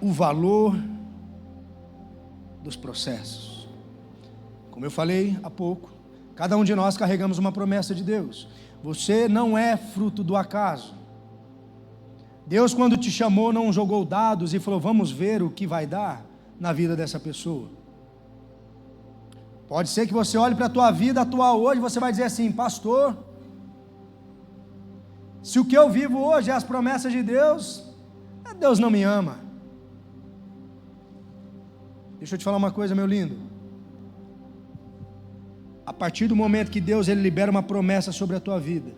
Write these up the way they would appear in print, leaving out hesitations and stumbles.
o valor dos processos. Como eu falei há pouco, cada um de nós carregamos uma promessa de Deus. Você não é fruto do acaso. Deus, quando te chamou, não jogou dados e falou: vamos ver o que vai dar na vida dessa pessoa. Pode ser que você olhe para a tua vida atual hoje, você vai dizer assim: pastor, se o que eu vivo hoje é as promessas de Deus, Deus não me ama. Deixa eu te falar uma coisa, meu lindo. A partir do momento que Deus ele libera uma promessa sobre a tua vida,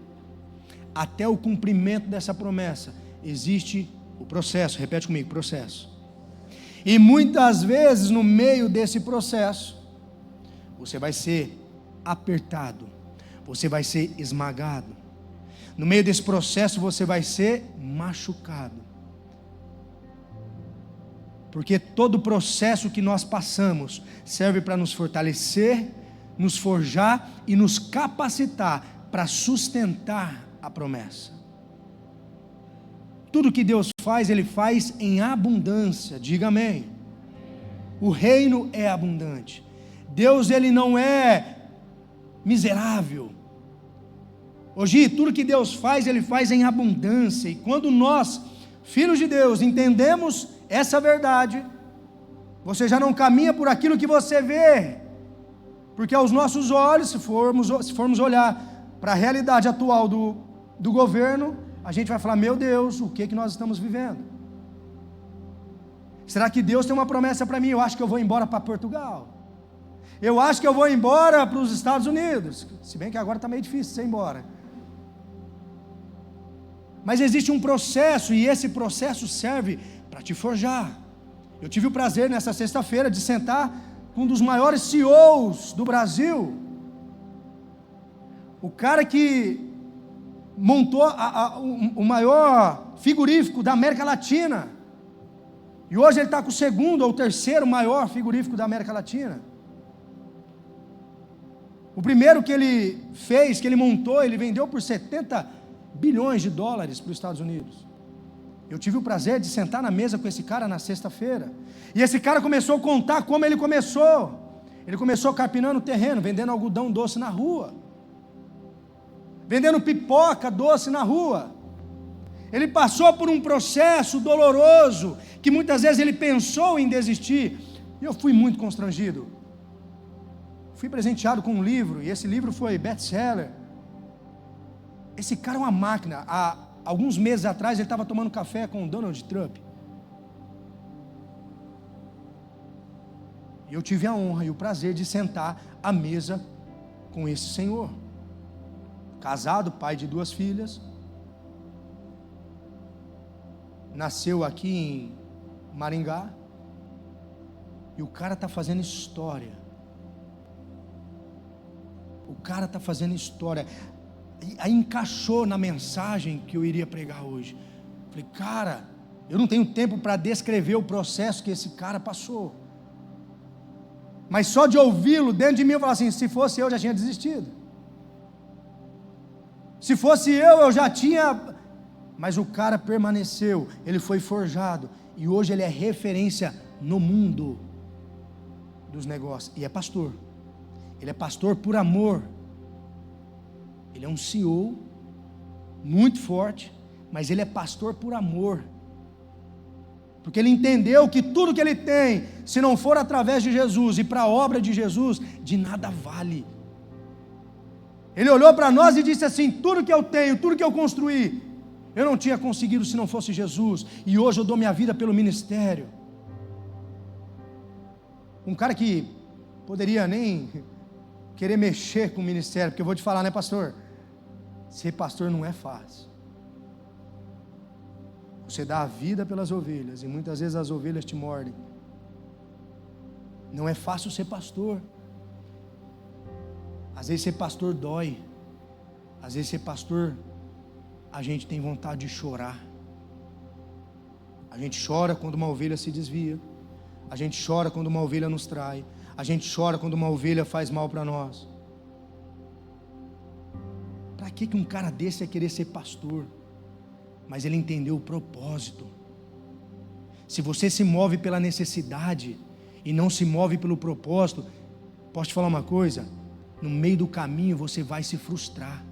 até o cumprimento dessa promessa, existe o processo. Repete comigo: processo. E muitas vezes no meio desse processo, você vai ser apertado, você vai ser esmagado. No meio desse processo você vai ser machucado. Porque todo processo que nós passamos serve para nos fortalecer, nos forjar e nos capacitar para sustentar a promessa. Tudo que Deus faz, Ele faz em abundância. Diga amém. O reino é abundante. Deus, Ele não é miserável. Hoje, tudo que Deus faz, Ele faz em abundância. E quando nós, filhos de Deus, entendemos essa verdade, você já não caminha por aquilo que você vê. Porque aos nossos olhos, se formos olhar para a realidade atual do governo, a gente vai falar: meu Deus, o que nós estamos vivendo? Será que Deus tem uma promessa para mim? Eu acho que eu vou embora para Portugal. Eu acho que eu vou embora para os Estados Unidos. Se bem que agora está meio difícil você ir embora. Mas existe um processo, e esse processo serve para te forjar. Eu tive o prazer nessa sexta-feira de sentar com um dos maiores CEOs do Brasil. O cara que montou o maior frigorífico da América Latina. E hoje ele está com o segundo ou terceiro maior frigorífico da América Latina. O primeiro que ele fez, que ele montou, ele vendeu por 70 bilhões de dólares para os Estados Unidos. Eu tive o prazer de sentar na mesa com esse cara na sexta-feira. E esse cara começou a contar como ele começou. Ele começou carpinando o terreno, vendendo algodão doce na rua, vendendo pipoca doce na rua. Ele passou por um processo doloroso, que muitas vezes ele pensou em desistir. E eu fui muito constrangido. Fui presenteado com um livro, e esse livro foi best-seller. Esse cara é uma máquina. Há alguns meses atrás ele estava tomando café com o Donald Trump. E eu tive a honra e o prazer de sentar à mesa com esse senhor. Casado, pai de 2 filhas. Nasceu aqui em Maringá. E o cara está fazendo história. O cara está fazendo história. Aí encaixou na mensagem que eu iria pregar hoje. Falei: cara, eu não tenho tempo para descrever o processo que esse cara passou. Mas só de ouvi-lo dentro de mim eu falo assim: se fosse eu já tinha desistido. Se fosse eu já tinha. Mas o cara permaneceu, ele foi forjado. E hoje ele é referência no mundo dos negócios. E é pastor. Ele é pastor por amor. Ele é um CEO muito forte, mas ele é pastor por amor. Porque ele entendeu que tudo que ele tem, se não for através de Jesus e para a obra de Jesus, de nada vale. Ele olhou para nós e disse assim: tudo que eu tenho, tudo que eu construí, eu não tinha conseguido se não fosse Jesus. E hoje eu dou minha vida pelo ministério. Um cara que poderia nem querer mexer com o ministério, porque eu vou te falar, né, pastor? Ser pastor não é fácil. Você dá a vida pelas ovelhas e muitas vezes as ovelhas te mordem. Não é fácil ser pastor. Às vezes ser pastor dói. Às vezes ser pastor, a gente tem vontade de chorar. A gente chora quando uma ovelha se desvia. A gente chora quando uma ovelha nos trai. A gente chora quando uma ovelha faz mal para nós. Para que um cara desse ia querer ser pastor? Mas ele entendeu o propósito. Se você se move pela necessidade e não se move pelo propósito, posso te falar uma coisa? No meio do caminho você vai se frustrar.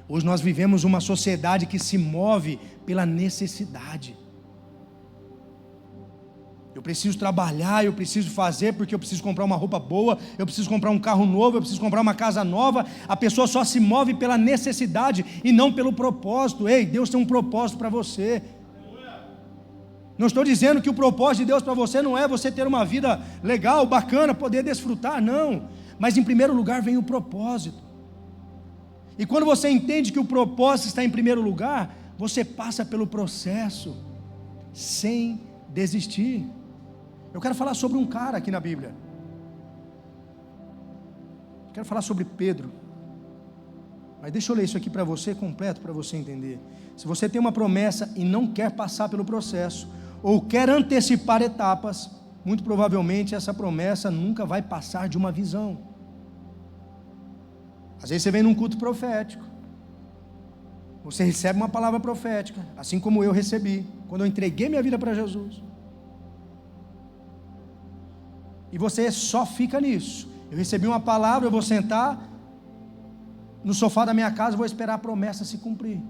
Hoje nós vivemos uma sociedade que se move pela necessidade. Eu preciso trabalhar, eu preciso fazer porque eu preciso comprar uma roupa boa, eu preciso comprar um carro novo, eu preciso comprar uma casa nova. A pessoa só se move pela necessidade e não pelo propósito. Ei, Deus tem um propósito para você. Não estou dizendo que o propósito de Deus para você não é você ter uma vida legal, bacana, poder desfrutar, não. Mas em primeiro lugar vem o propósito. E quando você entende que o propósito está em primeiro lugar, você passa pelo processo sem desistir. Eu quero falar sobre um cara aqui na Bíblia. Eu quero falar sobre Pedro. Mas deixa eu ler isso aqui para você completo, para você entender. Se você tem uma promessa e não quer passar pelo processo, ou quer antecipar etapas, muito provavelmente essa promessa nunca vai passar de uma visão. Às vezes você vem num culto profético, você recebe uma palavra profética, assim como eu recebi, quando eu entreguei minha vida para Jesus. E você só fica nisso. Eu recebi uma palavra, eu vou sentar no sofá da minha casa e vou esperar a promessa se cumprir.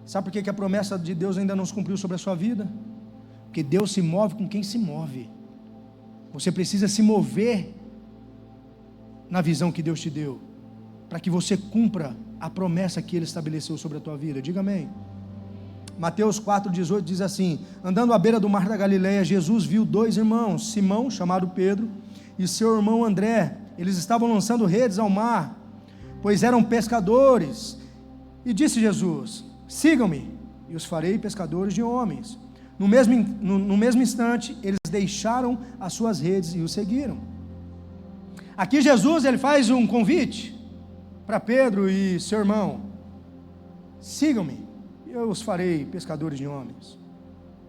Sabe por que a promessa de Deus ainda não se cumpriu sobre a sua vida? Porque Deus se move com quem se move. Você precisa se mover na visão que Deus te deu, para que você cumpra a promessa que Ele estabeleceu sobre a tua vida. Diga amém. Mateus 4,18 diz assim: andando à beira do mar da Galileia, Jesus viu dois irmãos, Simão, chamado Pedro, e seu irmão André. Eles estavam lançando redes ao mar, pois eram pescadores. E disse Jesus: sigam-me, e os farei pescadores de homens. No mesmo instante, eles deixaram as suas redes e o seguiram. Aqui Jesus, ele faz um convite para Pedro e seu irmão: sigam-me, eu os farei pescadores de homens.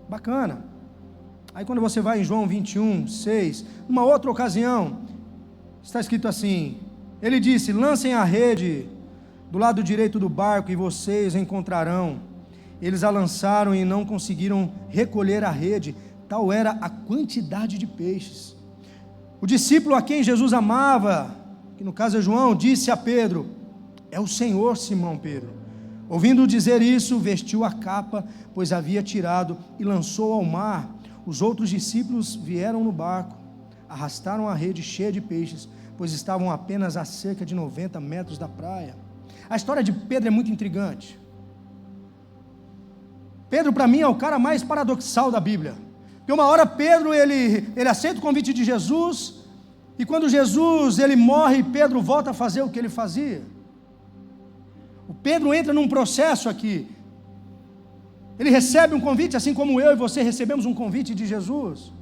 Bacana. Aí quando você vai em João 21:6, numa outra ocasião, está escrito assim: ele disse: lancem a rede do lado direito do barco e vocês encontrarão. Eles a lançaram e não conseguiram recolher a rede, tal era a quantidade de peixes. O discípulo a quem Jesus amava, que no caso é João, disse a Pedro: é o Senhor, Simão Pedro. Ouvindo dizer isso, vestiu a capa, pois havia tirado, e lançou ao mar. Os outros discípulos vieram no barco, arrastaram a rede cheia de peixes, pois estavam apenas a cerca de 90 metros da praia. A história de Pedro é muito intrigante. Pedro, para mim, é o cara mais paradoxal da Bíblia. Porque uma hora Pedro, ele aceita o convite de Jesus, e quando Jesus, ele morre, Pedro volta a fazer o que ele fazia. O Pedro entra num processo aqui. Ele recebe um convite, assim como eu e você recebemos um convite de Jesus.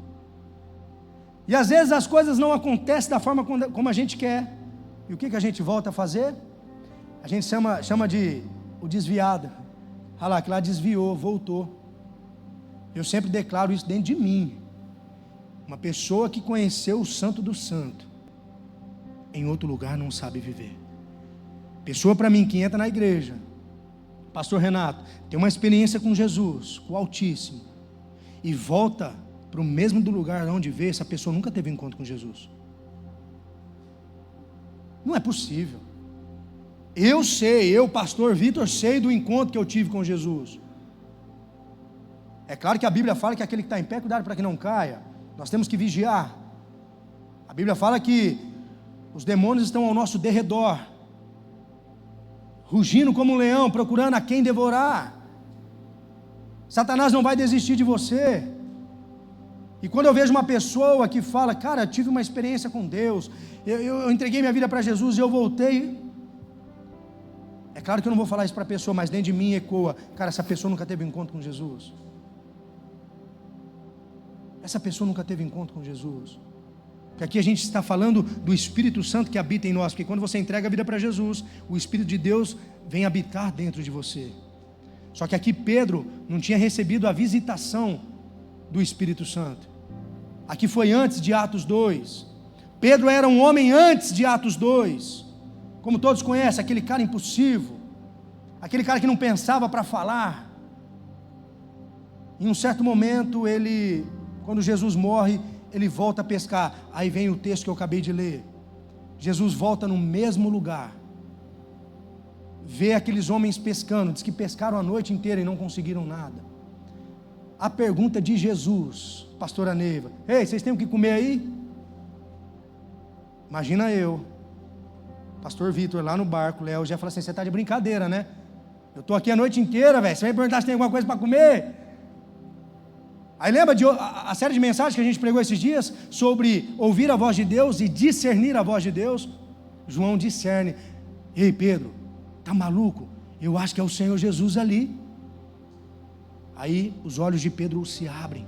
E às vezes as coisas não acontecem da forma como a gente quer. E o que a gente volta a fazer? A gente chama de o desviado. Olha lá, que lá desviou, voltou. Eu sempre declaro isso dentro de mim. Uma pessoa que conheceu o Santo do Santo, em outro lugar não sabe viver. Pessoa para mim que entra na igreja, pastor Renato, tem uma experiência com Jesus, com o Altíssimo, e volta para o mesmo do lugar onde veio, essa pessoa nunca teve encontro com Jesus. Não é possível. Eu, pastor Vitor, sei do encontro que eu tive com Jesus. É claro que a Bíblia fala que aquele que está em pé, cuidado para que não caia. Nós temos que vigiar. A Bíblia fala que os demônios estão ao nosso derredor, rugindo como um leão, procurando a quem devorar. Satanás não vai desistir de você. E quando eu vejo uma pessoa que fala: cara, eu tive uma experiência com Deus, eu entreguei minha vida para Jesus e eu voltei. É claro que eu não vou falar isso para a pessoa, mas dentro de mim ecoa: cara, essa pessoa nunca teve encontro com Jesus. Essa pessoa nunca teve encontro com Jesus. Porque aqui a gente está falando do Espírito Santo que habita em nós. Porque quando você entrega a vida para Jesus, o Espírito de Deus vem habitar dentro de você. Só que aqui Pedro não tinha recebido a visitação do Espírito Santo. Aqui foi antes de Atos 2. Pedro era um homem antes de Atos 2. Como todos conhecem, aquele cara impulsivo, aquele cara que não pensava para falar. Em um certo momento ele Quando Jesus morre, ele volta a pescar. Aí vem o texto que eu acabei de ler. Jesus volta no mesmo lugar, vê aqueles homens pescando, diz que pescaram a noite inteira e não conseguiram nada. A pergunta de Jesus, pastora Neiva: ei, vocês têm o que comer aí? Imagina eu, pastor Vitor, lá no barco, Léo já fala assim: você está de brincadeira, né? Eu estou aqui a noite inteira, velho, você vai me perguntar se tem alguma coisa para comer? Aí lembra de a série de mensagens que a gente pregou esses dias, sobre ouvir a voz de Deus e discernir a voz de Deus? João discerne: ei Pedro, tá maluco? Eu acho que é o Senhor Jesus ali. Aí os olhos de Pedro se abrem,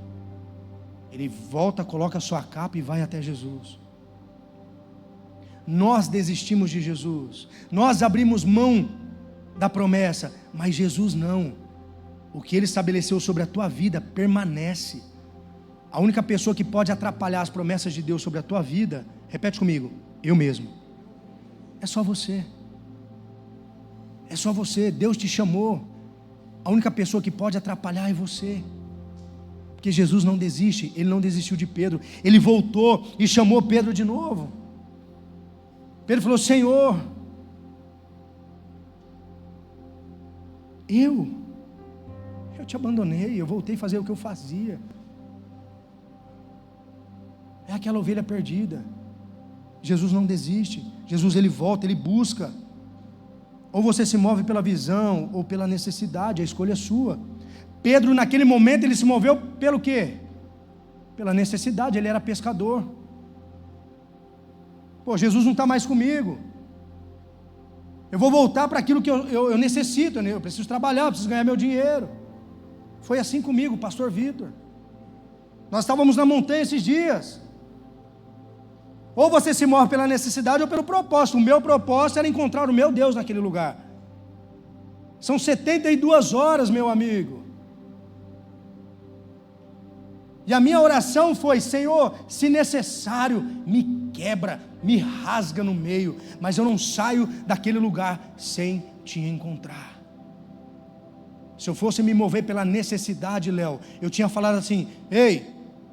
ele volta, coloca a sua capa e vai até Jesus. Nós desistimos de Jesus, nós abrimos mão da promessa, mas Jesus não. O que Ele estabeleceu sobre a tua vida permanece. A única pessoa que pode atrapalhar as promessas de Deus sobre a tua vida, repete comigo: eu mesmo. É só você. É só você. Deus te chamou. A única pessoa que pode atrapalhar é você. Porque Jesus não desiste. Ele não desistiu de Pedro. Ele voltou e chamou Pedro de novo. Pedro falou: Senhor, eu te abandonei, eu voltei a fazer o que eu fazia. É aquela ovelha perdida. Jesus não desiste. Jesus, ele volta, ele busca. Ou você se move pela visão ou pela necessidade, a escolha é sua. Pedro, naquele momento, ele se moveu pelo quê? Pela necessidade. Ele era pescador. Pô, Jesus não está mais comigo, eu vou voltar para aquilo que eu necessito, eu preciso trabalhar, eu preciso ganhar meu dinheiro. Foi assim comigo, pastor Vitor. Nós estávamos na montanha esses dias. Ou você se move pela necessidade ou pelo propósito. O meu propósito era encontrar o meu Deus naquele lugar. São 72 horas, meu amigo. E a minha oração foi: Senhor, se necessário, me quebra, me rasga no meio, mas eu não saio daquele lugar sem te encontrar. Se eu fosse me mover pela necessidade, Léo, eu tinha falado assim: ei,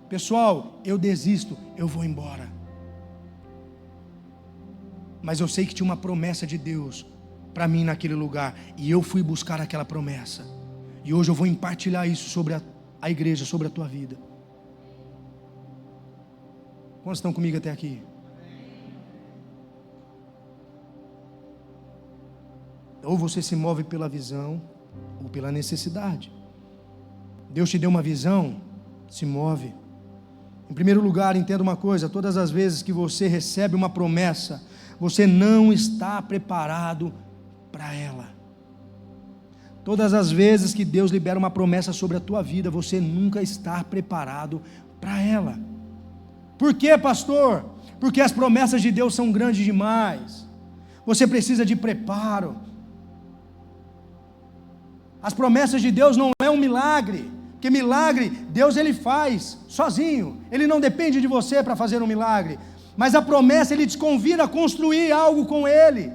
pessoal, eu desisto, eu vou embora. Mas eu sei que tinha uma promessa de Deus para mim naquele lugar, e eu fui buscar aquela promessa, e hoje eu vou compartilhar isso sobre a igreja, sobre a tua vida. Quantos estão comigo até aqui? Ou você se move pela visão ou pela necessidade. Deus te deu uma visão, se move. Em primeiro lugar, entenda uma coisa: todas as vezes que você recebe uma promessa, você não está preparado para ela. Todas as vezes que Deus libera uma promessa sobre a tua vida, você nunca está preparado para ela. Por quê, pastor? Porque as promessas de Deus são grandes demais. Você precisa de preparo. As promessas de Deus não é um milagre, porque milagre Deus ele faz sozinho, ele não depende de você para fazer um milagre, mas a promessa ele te convida a construir algo com ele,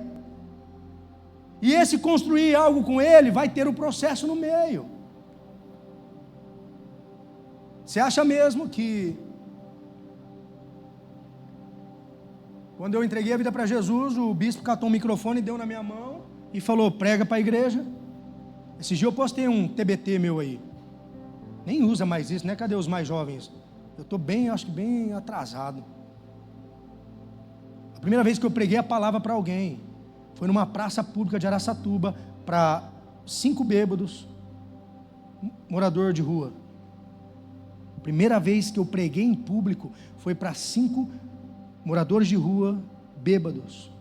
e esse construir algo com ele vai ter um processo no meio. Você acha mesmo que quando eu entreguei a vida para Jesus, o bispo catou um microfone, deu na minha mão e falou: prega para a igreja? Esse dia eu postei um TBT meu aí, nem usa mais isso, né? Cadê os mais jovens? Eu estou bem, acho que bem atrasado. A primeira vez que eu preguei a palavra para alguém foi numa praça pública de Araçatuba, para 5 bêbados, morador de rua. A primeira vez que eu preguei em público foi para 5 moradores de rua, bêbados.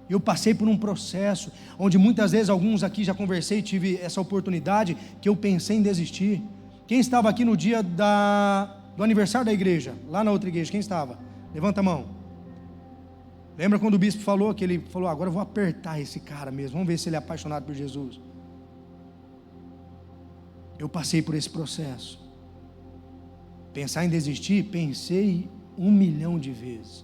Eu passei por um processo, onde muitas vezes, alguns aqui já conversei, tive essa oportunidade, que eu pensei em desistir. Quem estava aqui no dia do aniversário da igreja, lá na outra igreja, quem estava? Levanta a mão. Lembra quando o bispo falou, que ele falou: agora eu vou apertar esse cara mesmo, vamos ver se ele é apaixonado por Jesus. Eu passei por esse processo. Pensar em desistir, pensei 1 milhão de vezes,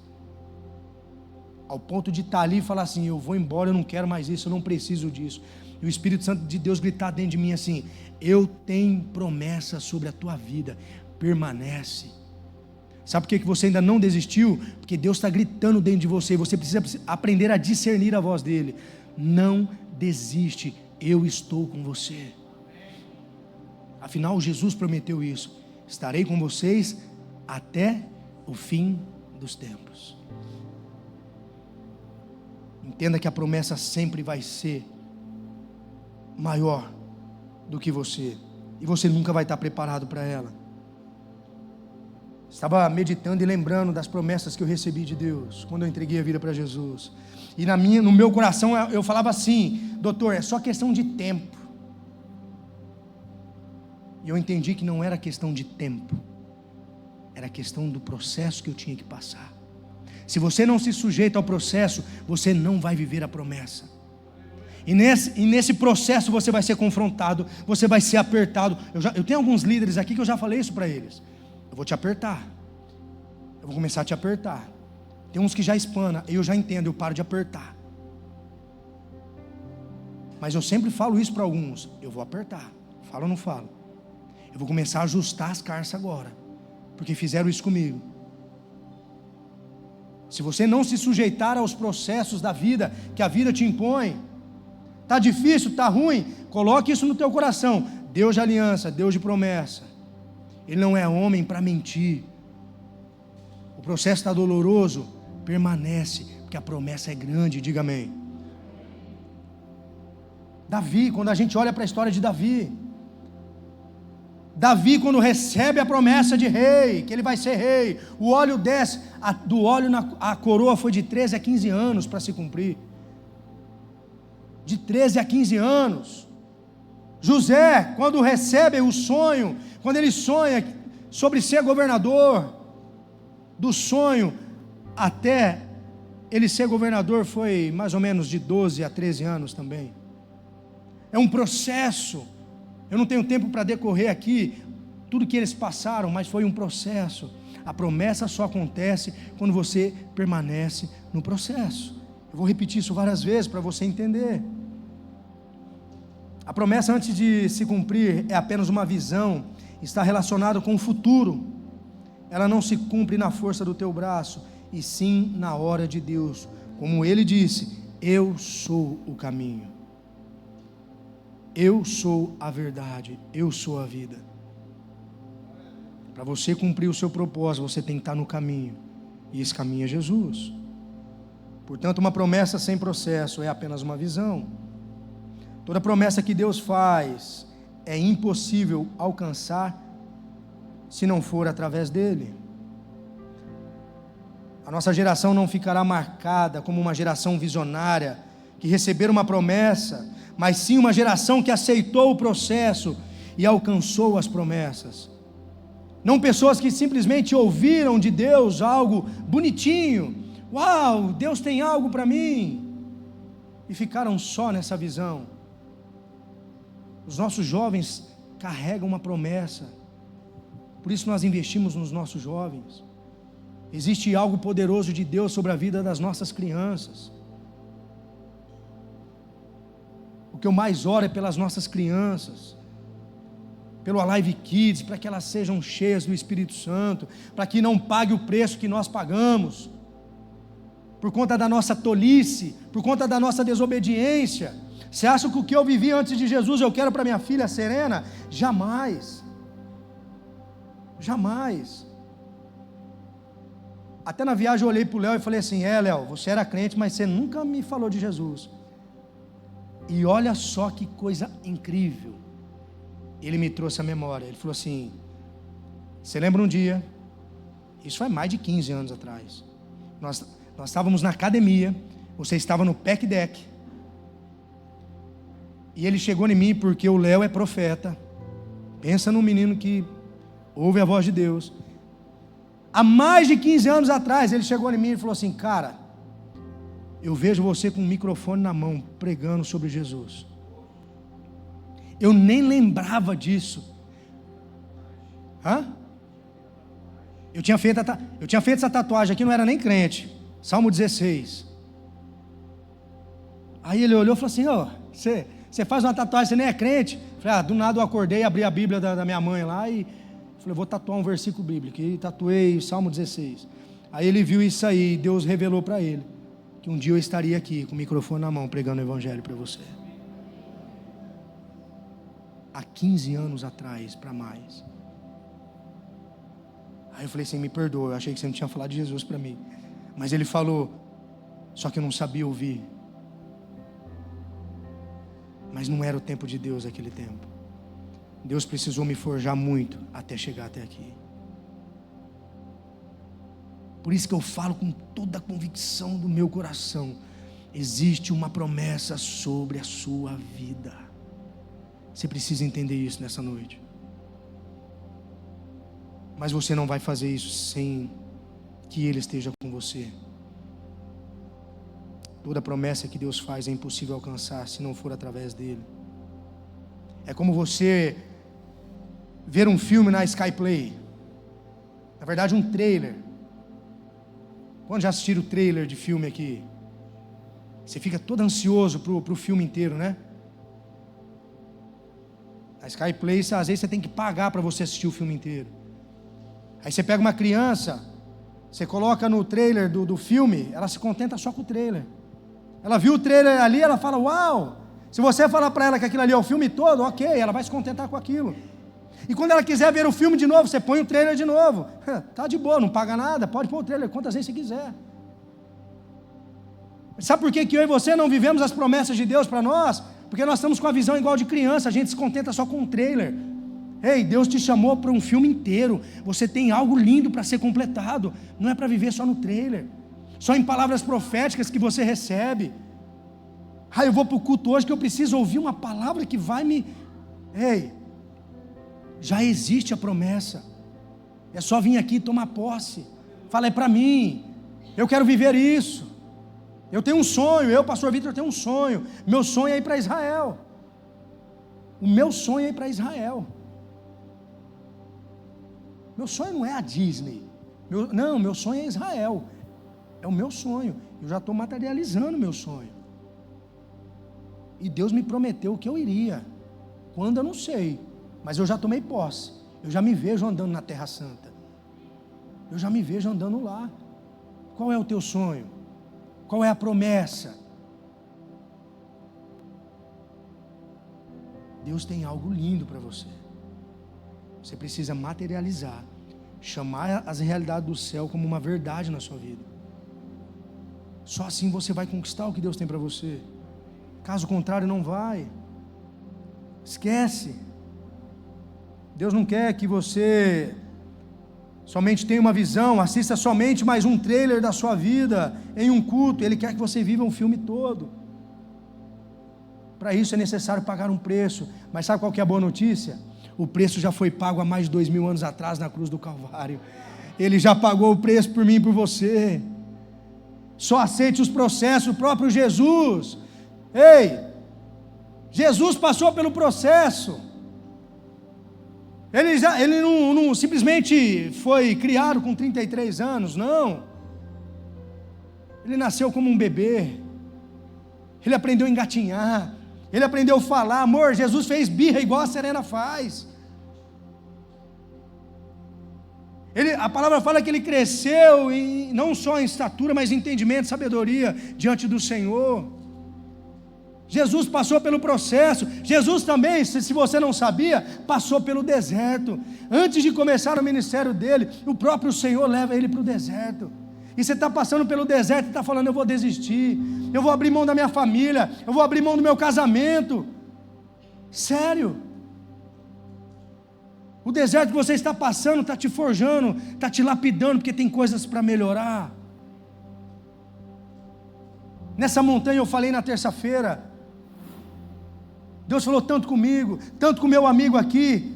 ao ponto de estar ali e falar assim: eu vou embora, eu não quero mais isso, eu não preciso disso. e o Espírito Santo de Deus gritar dentro de mim assim: eu tenho promessa sobre a tua vida, permanece. Sabe por que você ainda não desistiu? Porque Deus está gritando dentro de você, você precisa aprender a discernir a voz dele. Não desiste, eu estou com você. Afinal, Jesus prometeu isso: estarei com vocês até o fim dos tempos. Entenda que a promessa sempre vai ser maior do que você, e você nunca vai estar preparado para ela. Estava meditando e lembrando das promessas que eu recebi de Deus quando eu entreguei a vida para Jesus, e no meu coração eu falava assim: doutor, é só questão de tempo. E eu entendi que não era questão de tempo, era questão do processo que eu tinha que passar. Se você não se sujeita ao processo, você não vai viver a promessa. E nesse processo você vai ser confrontado, você vai ser apertado. Eu tenho alguns líderes aqui que eu já falei isso para eles: eu vou te apertar, eu vou começar a te apertar. Tem uns que já espana, eu já entendo, eu paro de apertar. Mas eu sempre falo isso para alguns: eu vou apertar. Falo ou não falo? Eu vou começar a ajustar as carças agora, porque fizeram isso comigo. Se você não se sujeitar aos processos da vida, que a vida te impõe, está difícil, está ruim, coloque isso no teu coração: Deus de aliança, Deus de promessa, Ele não é homem para mentir. O processo está doloroso, permanece, porque a promessa é grande. Diga amém. Davi, quando a gente olha para a história de Davi, quando recebe a promessa de rei, que ele vai ser rei, o óleo desce, do óleo a coroa foi de 13 a 15 anos para se cumprir. De 13 a 15 anos. José, quando recebe o sonho, quando ele sonha sobre ser governador, do sonho até ele ser governador foi mais ou menos de 12 a 13 anos também. É um processo. Eu não tenho tempo para decorrer aqui tudo que eles passaram, mas foi um processo. A promessa só acontece quando você permanece no processo. Eu vou repetir isso várias vezes para você entender. A promessa, antes de se cumprir, é apenas uma visão, está relacionada com o futuro. Ela não se cumpre na força do teu braço, e sim na hora de Deus. Como ele disse: eu sou o caminho, eu sou a verdade, eu sou a vida. Para você cumprir o seu propósito, você tem que estar no caminho, e esse caminho é Jesus. Portanto, uma promessa sem processo é apenas uma visão. Toda promessa que Deus faz é impossível alcançar se não for através dele. A nossa geração não ficará marcada como uma geração visionária que receberam uma promessa, mas sim uma geração que aceitou o processo e alcançou as promessas. Não pessoas que simplesmente ouviram de Deus algo bonitinho: uau, Deus tem algo para mim, e ficaram só nessa visão. Os nossos jovens carregam uma promessa, por isso nós investimos nos nossos jovens. Existe algo poderoso de Deus sobre a vida das nossas crianças. O que eu mais oro é pelas nossas crianças, pelo Alive Kids, para que elas sejam cheias do Espírito Santo, para que não pague o preço que nós pagamos, por conta da nossa tolice, por conta da nossa desobediência. Você acha que o que eu vivi antes de Jesus eu quero para minha filha Serena? Jamais, jamais. Até na viagem eu olhei para o Léo e falei assim: Léo, você era crente, mas você nunca me falou de Jesus. E olha só que coisa incrível, ele me trouxe a memória. Ele falou assim: você lembra um dia, isso foi mais de 15 anos atrás, nós estávamos na academia, você estava no PEC Deck, e ele chegou em mim, porque o Léo é profeta. Pensa num menino que ouve a voz de Deus. Há mais de 15 anos atrás, ele chegou em mim e falou assim: cara, eu vejo você com um microfone na mão, pregando sobre Jesus. Eu nem lembrava disso. Eu tinha feito essa tatuagem aqui, não era nem crente. Salmo 16. Aí ele olhou e falou assim: Você faz uma tatuagem, você nem é crente. Falei, do nada eu acordei, abri a Bíblia da minha mãe lá e falei, vou tatuar um versículo bíblico. E tatuei Salmo 16. Aí ele viu isso aí, Deus revelou para ele que um dia eu estaria aqui com o microfone na mão pregando o evangelho para você. Há 15 anos atrás, para mais. Aí eu falei assim, me perdoa, eu achei que você não tinha falado de Jesus para mim. Mas ele falou, só que eu não sabia ouvir. Mas não era o tempo de Deus aquele tempo. Deus precisou me forjar muito até chegar até aqui. Por isso que eu falo com toda a convicção do meu coração. Existe uma promessa sobre a sua vida. Você precisa entender isso nessa noite. Mas você não vai fazer isso sem que Ele esteja com você. Toda promessa que Deus faz é impossível alcançar se não for através dEle. É como você ver um filme na Skyplay. Na verdade, um trailer. Quando já assistiram o trailer de filme aqui? Você fica todo ansioso pro filme inteiro, né? Na Skyplay, às vezes você tem que pagar para você assistir o filme inteiro. Aí você pega uma criança, você coloca no trailer do filme, ela se contenta só com o trailer. Ela viu o trailer ali, ela fala, uau! Se você falar para ela que aquilo ali é o filme todo, ok, ela vai se contentar com aquilo. E quando ela quiser ver o filme de novo, você põe o trailer de novo. Tá de boa, não paga nada, pode pôr o trailer quantas vezes você quiser. Sabe por que eu e você não vivemos as promessas de Deus para nós? Porque nós estamos com a visão igual de criança, a gente se contenta só com o trailer. Ei, Deus te chamou para um filme inteiro. Você tem algo lindo para ser completado. Não é para viver só no trailer, só em palavras proféticas que você recebe. Eu vou para o culto hoje que eu preciso ouvir uma palavra que vai me... Ei, já existe a promessa. É só vir aqui e tomar posse. Fala, é para mim. Eu quero viver isso. Eu tenho um sonho, pastor Vitor, tenho um sonho. Meu sonho é ir para Israel. O meu sonho é ir para Israel. Meu sonho não é a Disney. Meu sonho é Israel. É o meu sonho. Eu já estou materializando o meu sonho. E Deus me prometeu que eu iria. Quando eu não sei. Mas eu já tomei posse. Eu já me vejo andando na Terra Santa. Eu já me vejo andando lá. Qual é o teu sonho? Qual é a promessa? Deus tem algo lindo para você. Você precisa materializar, chamar as realidades do céu como uma verdade na sua vida. Só assim você vai conquistar o que Deus tem para você. Caso contrário, não vai. Esquece. Deus não quer que você somente tenha uma visão, assista somente mais um trailer da sua vida em um culto. Ele quer que você viva um filme todo. Para isso é necessário pagar um preço. Mas sabe qual que é a boa notícia? O preço já foi pago há mais de 2000 anos atrás na cruz do Calvário. Ele já pagou o preço por mim e por você. Só aceite os processos, o próprio Jesus. Ei, Jesus passou pelo processo. Ele não simplesmente foi criado com 33 anos, não. Ele nasceu como um bebê. Ele aprendeu a engatinhar. Ele aprendeu a falar. Amor, Jesus fez birra igual a Serena faz. A palavra fala que ele cresceu não só em estatura, mas em entendimento, sabedoria diante do Senhor. Jesus passou pelo processo. Jesus também, se você não sabia, passou pelo deserto. Antes de começar o ministério dele, o próprio Senhor leva ele para o deserto. E você está passando pelo deserto e está falando, eu vou desistir, eu vou abrir mão da minha família, eu vou abrir mão do meu casamento. Sério? O deserto que você está passando está te forjando, está te lapidando, porque tem coisas para melhorar. Nessa montanha eu falei na terça-feira, Deus falou tanto comigo, tanto com meu amigo aqui,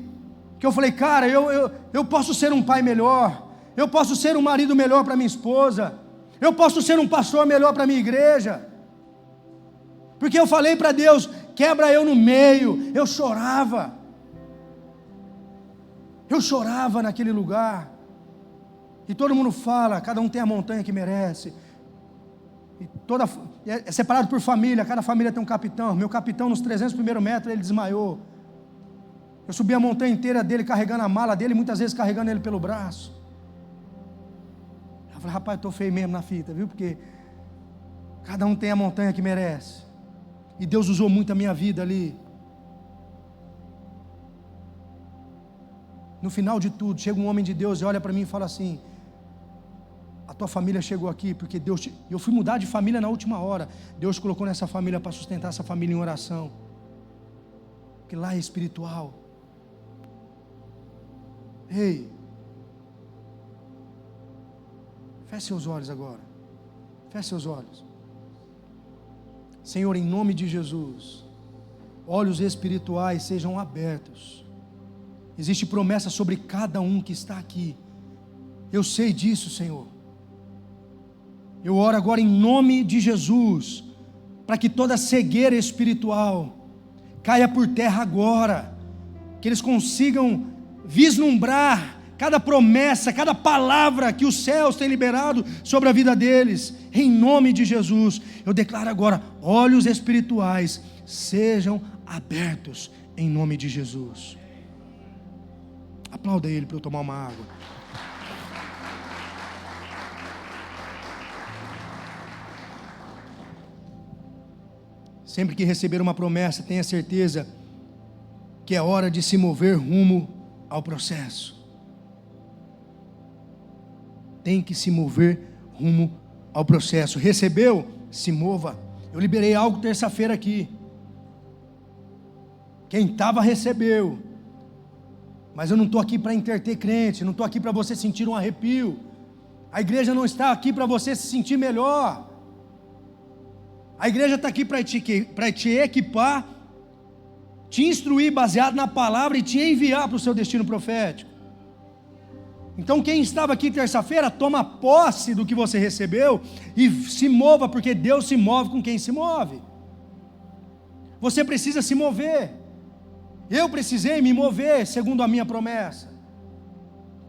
que eu falei, cara, eu posso ser um pai melhor, eu posso ser um marido melhor para minha esposa, eu posso ser um pastor melhor para minha igreja, porque eu falei para Deus, quebra eu no meio. Eu chorava naquele lugar, e todo mundo fala, cada um tem a montanha que merece, e É separado por família, cada família tem um capitão. Meu capitão, nos 300 primeiros metros, ele desmaiou. Eu subi a montanha inteira dele, carregando a mala dele, muitas vezes carregando ele pelo braço. Eu falei, rapaz, eu estou feio mesmo na fita, viu? Porque cada um tem a montanha que merece. E Deus usou muito a minha vida ali. No final de tudo, chega um homem de Deus e olha para mim e fala assim: a tua família chegou aqui porque Deus te... Eu fui mudar de família na última hora. Deus colocou nessa família para sustentar essa família em oração. Porque lá é espiritual. Ei, feche seus olhos agora. Feche seus olhos. Senhor, em nome de Jesus, olhos espirituais sejam abertos. Existe promessa sobre cada um que está aqui. Eu sei disso, Senhor. Eu oro agora em nome de Jesus, para que toda cegueira espiritual caia por terra agora, que eles consigam vislumbrar cada promessa, cada palavra que os céus têm liberado sobre a vida deles, em nome de Jesus. Eu declaro agora, olhos espirituais sejam abertos, em nome de Jesus. Aplauda ele para eu tomar uma água. Sempre que receber uma promessa, tenha certeza que é hora de se mover rumo ao processo. Tem que se mover rumo ao processo. Recebeu? Se mova. Eu liberei algo terça-feira aqui. Quem estava recebeu. Mas eu não estou aqui para entreter crente, não estou aqui para você sentir um arrepio. A igreja não está aqui para você se sentir melhor. A igreja está aqui para te equipar, te instruir baseado na palavra e te enviar para o seu destino profético. Então quem estava aqui terça-feira, toma posse do que você recebeu e se mova, porque Deus se move com quem se move. Você precisa se mover. Eu precisei me mover segundo a minha promessa.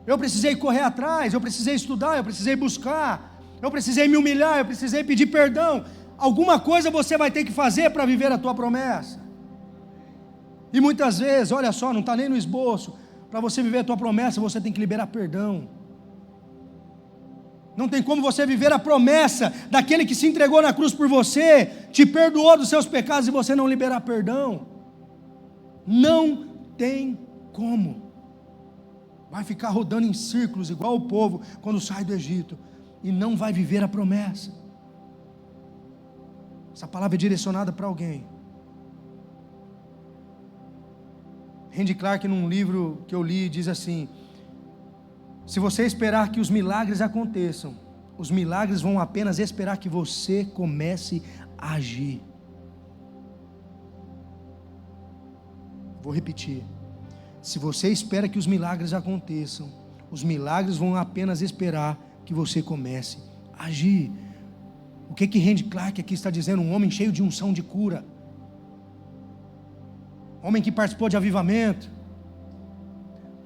Eu precisei correr atrás, eu precisei estudar, eu precisei buscar, eu precisei me humilhar, eu precisei pedir perdão. Alguma coisa você vai ter que fazer para viver a tua promessa. E muitas vezes, olha só, não está nem no esboço. Para você viver a tua promessa, você tem que liberar perdão. Não tem como você viver a promessa daquele que se entregou na cruz por você, te perdoou dos seus pecados e você não liberar perdão. Não tem como. Vai ficar rodando em círculos igual o povo quando sai do Egito e não vai viver a promessa. Essa palavra é direcionada para alguém. Randy Clark, num livro que eu li, diz assim: se você esperar que os milagres aconteçam, os milagres vão apenas esperar que você comece a agir. Vou repetir. Se você espera que os milagres aconteçam, os milagres vão apenas esperar que você comece a agir. O que Randy Clark aqui está dizendo? Um homem cheio de unção de cura, homem que participou de avivamento.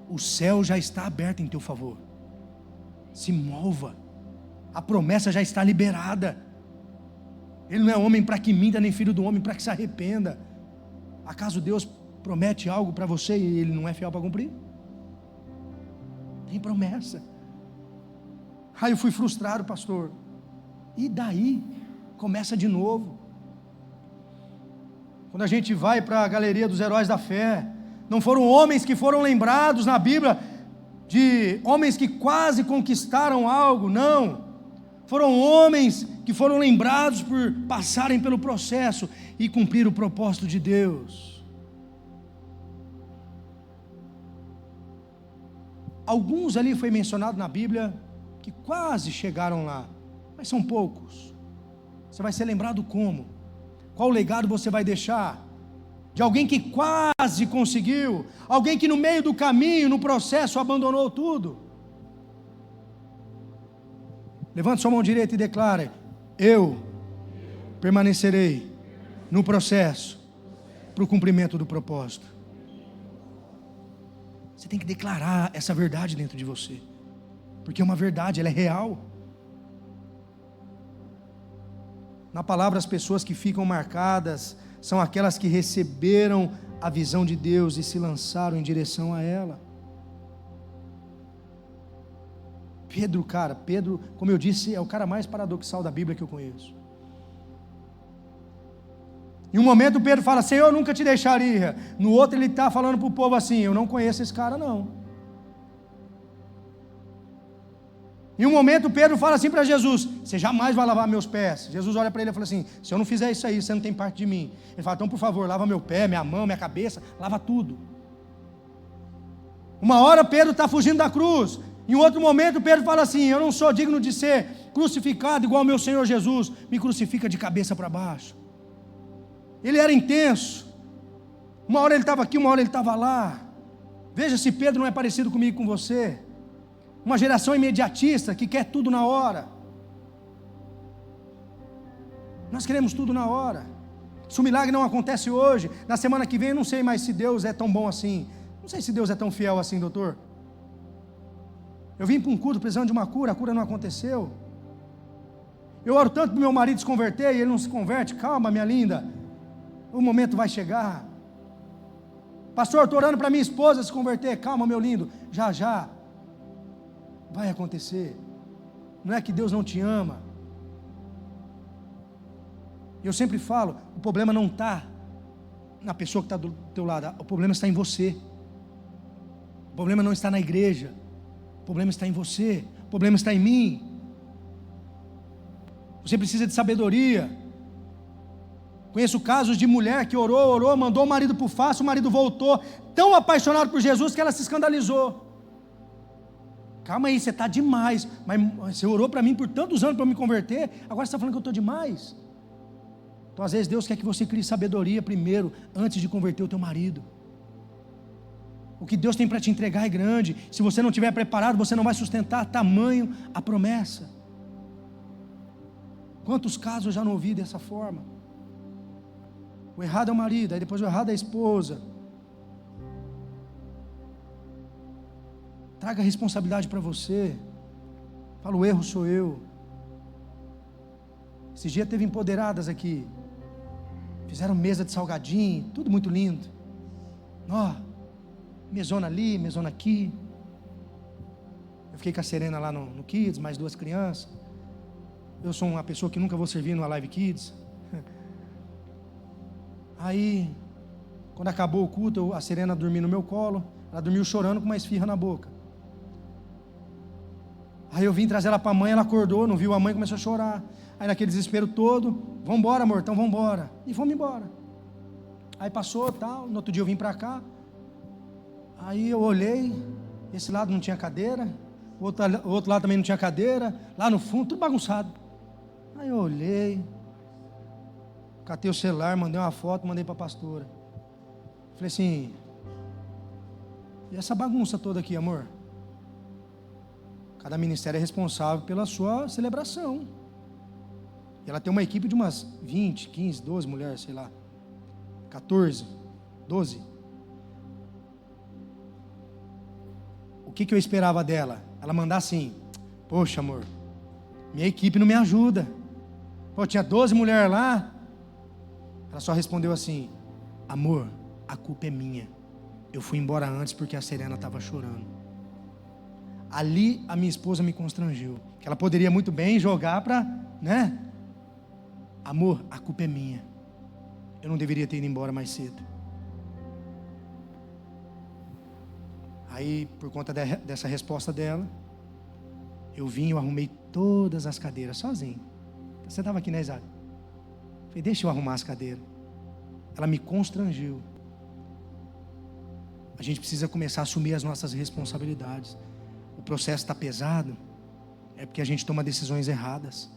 O céu já está aberto em teu favor. Se mova. A promessa já está liberada. Ele não é homem para que minta, nem filho do homem para que se arrependa. Acaso Deus promete algo para você e Ele não é fiel para cumprir? Tem promessa. Eu fui frustrado, pastor. E daí? Começa de novo. Quando a gente vai para a galeria dos heróis da fé, não foram homens que foram lembrados na Bíblia de homens que quase conquistaram algo, não. Foram homens que foram lembrados por passarem pelo processo e cumprir o propósito de Deus. Alguns ali foi mencionado na Bíblia que quase chegaram lá, mas são poucos. Você vai ser lembrado como? Qual legado você vai deixar? De alguém que quase conseguiu, alguém que no meio do caminho, no processo, abandonou tudo. Levante sua mão direita e declare: eu permanecerei no processo para o cumprimento do propósito. Você tem que declarar essa verdade dentro de você, porque é uma verdade, ela é real. Na palavra, as pessoas que ficam marcadas são aquelas que receberam a visão de Deus e se lançaram em direção a ela. Pedro, como eu disse, é o cara mais paradoxal da Bíblia que eu conheço. Em um momento Pedro fala, Senhor, eu nunca te deixaria. No outro ele está falando para o povo assim, eu não conheço esse cara não. Em um momento Pedro fala assim para Jesus, você jamais vai lavar meus pés. Jesus olha para ele e fala assim, se eu não fizer isso aí, você não tem parte de mim. Ele fala, então por favor, lava meu pé, minha mão, minha cabeça, lava tudo. Uma hora Pedro está fugindo da cruz. Em outro momento Pedro fala assim, eu não sou digno de ser crucificado igual ao meu Senhor Jesus. Me crucifica de cabeça para baixo. Ele era intenso. Uma hora ele estava aqui, uma hora ele estava lá. Veja se Pedro não é parecido comigo e com você. Uma geração imediatista que quer tudo na hora. Nós queremos tudo na hora. Se o milagre não acontece hoje, na semana que vem eu não sei mais se Deus é tão bom assim. Não sei se Deus é tão fiel assim, doutor. Eu vim para um culto precisando de uma cura, a cura não aconteceu. Eu oro tanto para o meu marido se converter e ele não se converte. Calma, minha linda, o momento vai chegar. Pastor, estou orando para minha esposa se converter. Calma, meu lindo, já já vai acontecer. Não é que Deus não te ama. Eu sempre falo, o problema não está na pessoa que está do teu lado, o problema está em você. O problema não está na igreja, o problema está em você, o problema está em mim. Você precisa de sabedoria. Conheço casos de mulher que orou, mandou o marido para o fácil, o marido voltou, tão apaixonado por Jesus que ela se escandalizou. Calma aí, você está demais, mas você orou para mim por tantos anos para me converter, agora você está falando que eu estou demais. Então às vezes Deus quer que você crie sabedoria primeiro, antes de converter o teu marido. O que Deus tem para te entregar é grande. Se você não estiver preparado, você não vai sustentar tamanho a promessa. Quantos casos eu já não ouvi dessa forma? O errado é o marido, aí depois o errado é a esposa. Traga a responsabilidade para você. Fala, o erro sou eu. Esses dias teve empoderadas aqui. Fizeram mesa de salgadinho, tudo muito lindo. Ó, mesona ali, mesona aqui. Eu fiquei com a Serena lá no Kids, mais 2 crianças. Eu sou uma pessoa que nunca vou servir no Alive Kids. Aí, quando acabou o culto, a Serena dormiu no meu colo. Ela dormiu chorando com uma esfirra na boca. Aí eu vim trazer ela para a mãe, ela acordou, não viu a mãe, começou a chorar. Aí naquele desespero todo, vamos embora amor, então vamos embora. E fomos embora. Aí passou tal, no outro dia eu vim para cá. Aí eu olhei, esse lado não tinha cadeira, o outro lado também não tinha cadeira, lá no fundo, tudo bagunçado. Aí eu olhei, catei o celular, mandei uma foto, mandei para a pastora. Falei assim, e essa bagunça toda aqui, amor? Cada ministério é responsável pela sua celebração. E ela tem uma equipe de umas 20, 15, 12 mulheres, sei lá, 14, 12. O que eu esperava dela? Ela mandar assim, poxa amor, minha equipe não me ajuda. Pô, tinha 12 mulheres lá. Ela só respondeu assim, amor, a culpa é minha. Eu fui embora antes porque a Serena estava chorando. Ali a minha esposa me constrangeu. Que ela poderia muito bem jogar para, né? Amor, a culpa é minha. Eu não deveria ter ido embora mais cedo. Aí, por conta dessa resposta dela, eu arrumei todas as cadeiras sozinho. Você estava aqui, né, Isaac? Falei, deixa eu arrumar as cadeiras. Ela me constrangeu. A gente precisa começar a assumir as nossas responsabilidades. O processo está pesado, é porque a gente toma decisões erradas.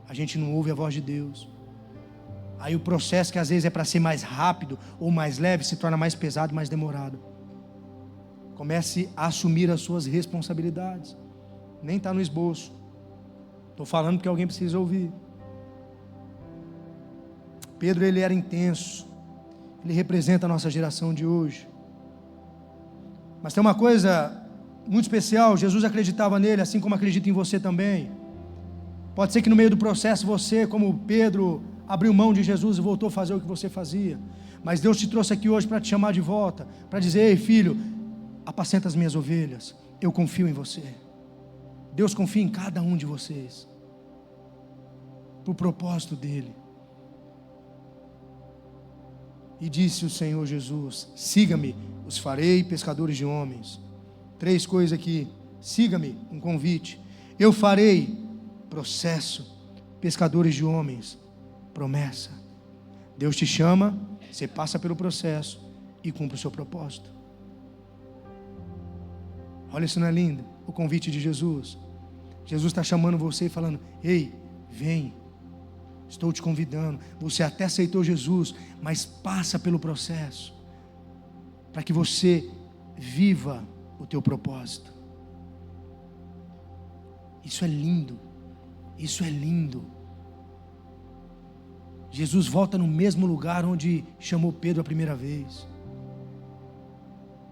A gente não ouve a voz de Deus. Aí o processo que às vezes é para ser mais rápido ou mais leve, se torna mais pesado, mais demorado. Comece a assumir as suas responsabilidades. Nem está no esboço. Estou falando porque alguém precisa ouvir. Pedro, ele era intenso. Ele representa a nossa geração de hoje. Mas tem uma coisa muito especial, Jesus acreditava nele, assim como acredita em você também. Pode ser que no meio do processo você, como Pedro, abriu mão de Jesus e voltou a fazer o que você fazia. Mas Deus te trouxe aqui hoje para te chamar de volta, para dizer: ei filho, apacenta as minhas ovelhas, eu confio em você. Deus confia em cada um de vocês, para o propósito dEle. E disse o Senhor Jesus: siga-me, os farei pescadores de homens. 3 coisas aqui: siga-me, um convite; eu farei, processo; pescadores de homens, promessa. Deus te chama, você passa pelo processo e cumpre o seu propósito. Olha, isso não é lindo? O convite de Jesus. Jesus está chamando você e falando: ei, vem, estou te convidando. Você até aceitou Jesus, mas passa pelo processo, para que você viva o teu propósito. Isso é lindo, isso é lindo. Jesus volta no mesmo lugar onde chamou Pedro a primeira vez.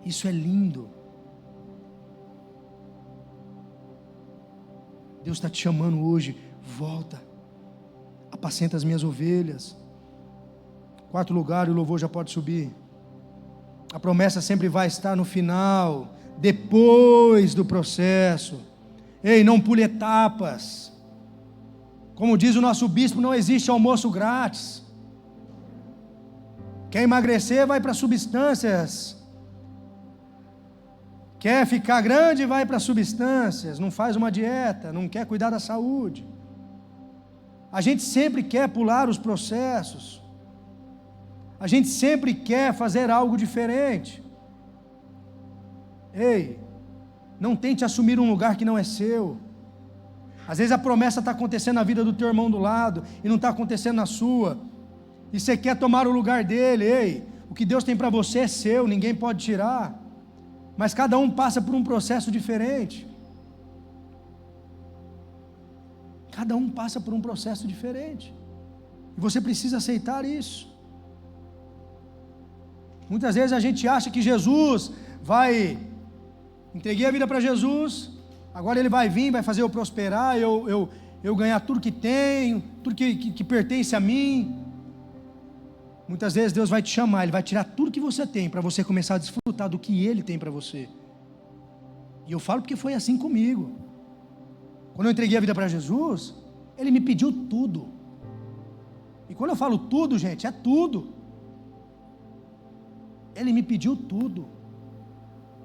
Isso é lindo. Deus está te chamando hoje: volta, apacenta as minhas ovelhas. 4 lugar, o louvor já pode subir. A promessa sempre vai estar no final, depois do processo. Ei, não pule etapas. Como diz o nosso bispo, não existe almoço grátis. Quer emagrecer, vai para substâncias. Quer ficar grande, vai para substâncias. Não faz uma dieta, não quer cuidar da saúde. A gente sempre quer pular os processos. A gente sempre quer fazer algo diferente. Ei, não tente assumir um lugar que não é seu. Às vezes a promessa está acontecendo na vida do teu irmão do lado e não está acontecendo na sua, e você quer tomar o lugar dele. Ei, o que Deus tem para você é seu, ninguém pode tirar, mas cada um passa por um processo diferente. Cada um passa por um processo diferente, e você precisa aceitar isso. Muitas vezes a gente acha que Jesus vai, entreguei a vida para Jesus, agora Ele vai vir, vai fazer eu prosperar, eu ganhar tudo que tenho, tudo que pertence a mim. Muitas vezes Deus vai te chamar, Ele vai tirar tudo que você tem, para você começar a desfrutar do que Ele tem para você. E eu falo porque foi assim comigo. Quando eu entreguei a vida para Jesus, Ele me pediu tudo. E quando eu falo tudo, gente, é tudo. Ele me pediu tudo,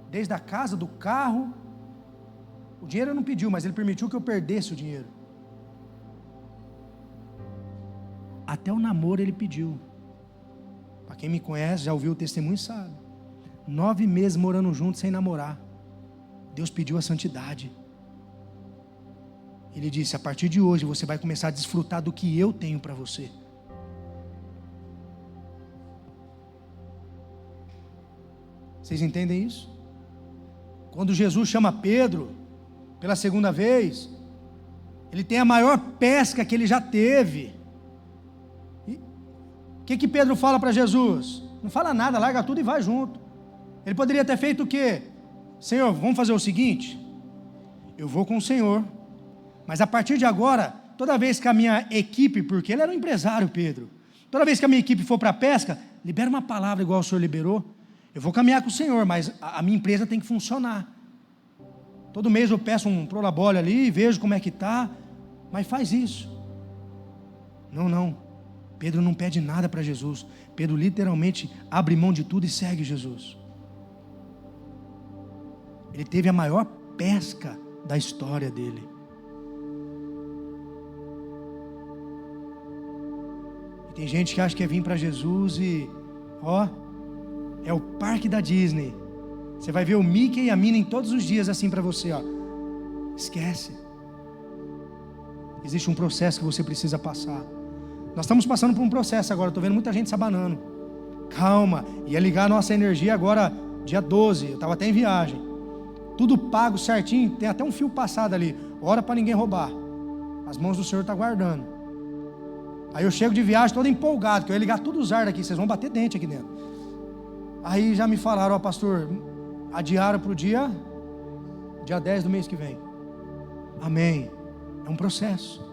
desde a casa, do carro. O dinheiro Ele não pediu, mas Ele permitiu que eu perdesse o dinheiro. Até o namoro Ele pediu. Para quem me conhece, já ouviu o testemunho, sabe. 9 meses morando juntos sem namorar. Deus pediu a santidade. Ele disse: a partir de hoje você vai começar a desfrutar do que eu tenho para você. Vocês entendem isso? Quando Jesus chama Pedro pela segunda vez, ele tem a maior pesca que ele já teve. O que Pedro fala para Jesus? Não fala nada, larga tudo e vai junto. Ele poderia ter feito o quê? Senhor, vamos fazer o seguinte: eu vou com o Senhor, mas a partir de agora, toda vez que a minha equipe, porque ele era um empresário, Pedro, toda vez que a minha equipe for para a pesca, libera uma palavra igual o Senhor liberou. Eu vou caminhar com o Senhor, mas a minha empresa tem que funcionar. Todo mês eu peço um prolabore ali, vejo como é que está, mas faz isso. Não, Pedro não pede nada para Jesus. Pedro literalmente abre mão de tudo e segue Jesus. Ele teve a maior pesca da história dele. E tem gente que acha que é vir para Jesus e é o parque da Disney. Você vai ver o Mickey e a Minnie todos os dias assim para você, Esquece. Existe um processo que você precisa passar. Nós estamos passando por um processo agora. Estou vendo muita gente se abanando. Calma, ia ligar a nossa energia agora dia 12. Eu estava até em viagem. Tudo pago certinho. Tem até um fio passado ali. Ora para ninguém roubar. As mãos do Senhor estão guardando. Aí eu chego de viagem todo empolgado, que eu ia ligar tudo os ar daqui. Vocês vão bater dente aqui dentro. Aí já me falaram: pastor, adiaram para o dia 10 do mês que vem. Amém. É um processo.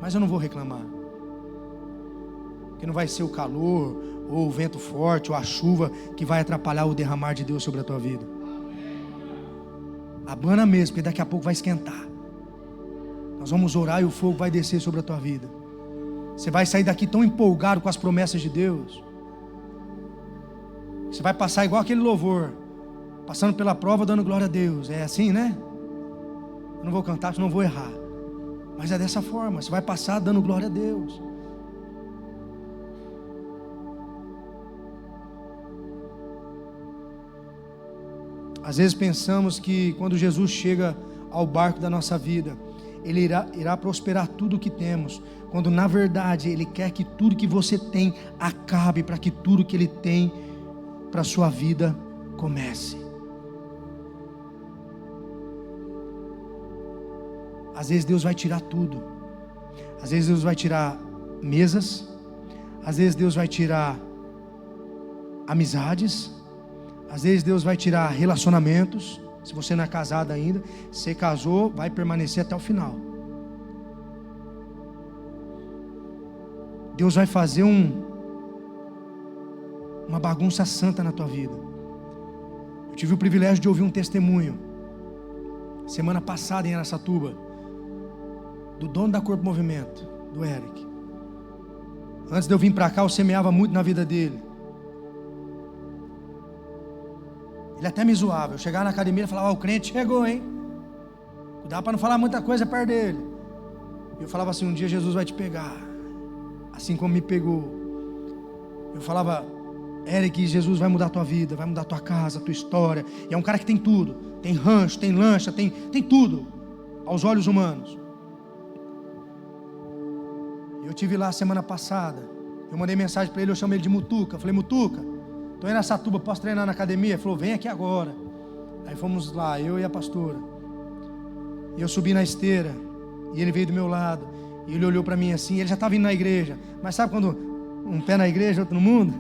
Mas eu não vou reclamar, porque não vai ser o calor, ou o vento forte, ou a chuva que vai atrapalhar o derramar de Deus sobre a tua vida. Abana mesmo, porque daqui a pouco vai esquentar. Nós vamos orar e o fogo vai descer sobre a tua vida. Você vai sair daqui tão empolgado com as promessas de Deus. Você vai passar igual aquele louvor, passando pela prova, dando glória a Deus. É assim, né? Eu não vou cantar, senão não vou errar. Mas é dessa forma, você vai passar dando glória a Deus. Às vezes pensamos que quando Jesus chega ao barco da nossa vida, Ele irá prosperar tudo o que temos, quando na verdade Ele quer que tudo que você tem acabe, para que tudo que Ele tem para a sua vida comece. Às vezes Deus vai tirar tudo. Às vezes Deus vai tirar mesas. Às vezes Deus vai tirar amizades. Às vezes Deus vai tirar relacionamentos. Se você não é casado ainda, se casou, vai permanecer até o final. Deus vai fazer uma bagunça santa na tua vida. Eu tive o privilégio de ouvir um testemunho semana passada em Araçatuba, do dono da Corpo Movimento, do Eric. Antes de eu vir para cá, eu semeava muito na vida dele. Ele até me zoava. Eu chegava na academia e falava: o crente chegou, hein? Cuidado para não falar muita coisa perto dele. E eu falava assim: um dia Jesus vai te pegar, assim como me pegou. Eu falava: Eric, Jesus vai mudar a tua vida, vai mudar a tua casa, a tua história. E é um cara que tem tudo. Tem rancho, tem lancha, tem tudo aos olhos humanos. Eu tive lá semana passada. Eu mandei mensagem para ele, eu chamei ele de Mutuca. Eu falei: Mutuca, estou em Araçatuba, posso treinar na academia? Ele falou: vem aqui agora. Aí fomos lá, eu e a pastora. E eu subi na esteira, e ele veio do meu lado. E ele olhou para mim assim, ele já estava indo na igreja. Mas sabe quando um pé na igreja, outro no mundo?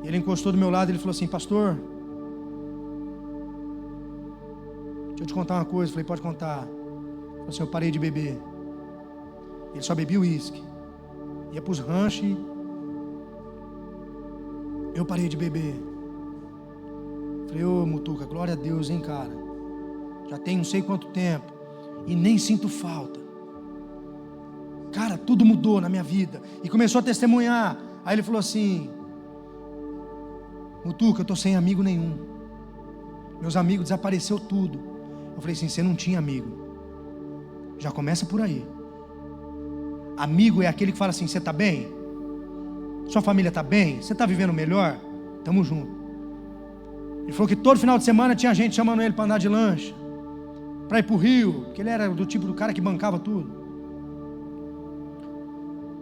E ele encostou do meu lado e ele falou assim: pastor, deixa eu te contar uma coisa. Eu falei: pode contar. Ele falou assim: eu parei de beber. Ele só bebia uísque, ia para os ranchos. Eu parei de beber. Falei: ô Mutuca, glória a Deus, hein, cara. Já tem não sei quanto tempo e nem sinto falta. Cara, tudo mudou na minha vida. E começou a testemunhar. Aí ele falou assim: Mutuca, eu estou sem amigo nenhum. Meus amigos desapareceu tudo. Eu falei assim: você não tinha amigo. Já começa por aí. Amigo é aquele que fala assim: você está bem? Sua família está bem? Você está vivendo melhor? Tamo junto. Ele falou que todo final de semana tinha gente chamando ele para andar de lancha, para ir para o Rio, porque ele era do tipo do cara que bancava tudo.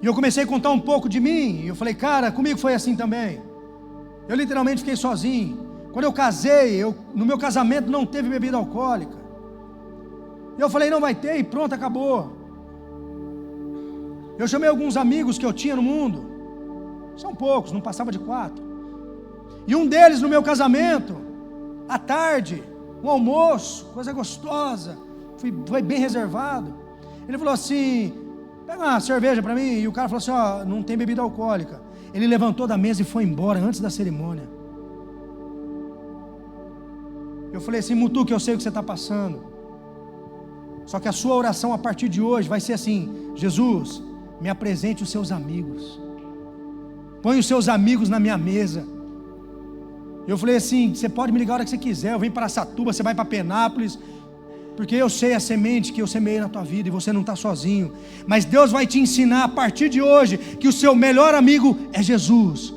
E eu comecei a contar um pouco de mim. E eu falei: cara, comigo foi assim também. Eu literalmente fiquei sozinho. Quando eu casei, no meu casamento não teve bebida alcoólica. E eu falei: não vai ter, e pronto, acabou. Eu chamei alguns amigos que eu tinha no mundo. São poucos, não passava de 4. E um deles no meu casamento, à tarde, um almoço, coisa gostosa, foi bem reservado. Ele falou assim: pega uma cerveja para mim. E o cara falou assim: ó, não tem bebida alcoólica. Ele levantou da mesa e foi embora antes da cerimônia. Eu falei assim: Mutuca, eu sei o que você está passando. Só que a sua oração a partir de hoje vai ser assim: Jesus, me apresente os seus amigos. Põe os seus amigos na minha mesa. Eu falei assim: você pode me ligar a hora que você quiser. Eu venho para Araçatuba, você vai para Penápolis, porque eu sei a semente que eu semeei na tua vida e você não está sozinho. Mas Deus vai te ensinar a partir de hoje que o seu melhor amigo é Jesus.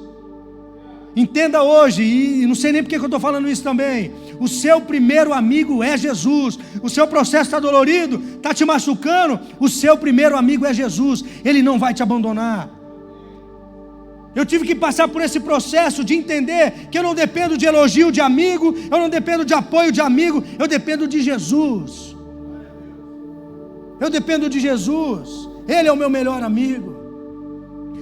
Entenda hoje, e não sei nem porque que eu estou falando isso também. O seu primeiro amigo é Jesus. O seu processo está dolorido, está te machucando. O seu primeiro amigo é Jesus. Ele não vai te abandonar. Eu tive que passar por esse processo de entender que eu não dependo de elogio de amigo, eu não dependo de apoio de amigo, eu dependo de Jesus. Eu dependo de Jesus. Ele é o meu melhor amigo.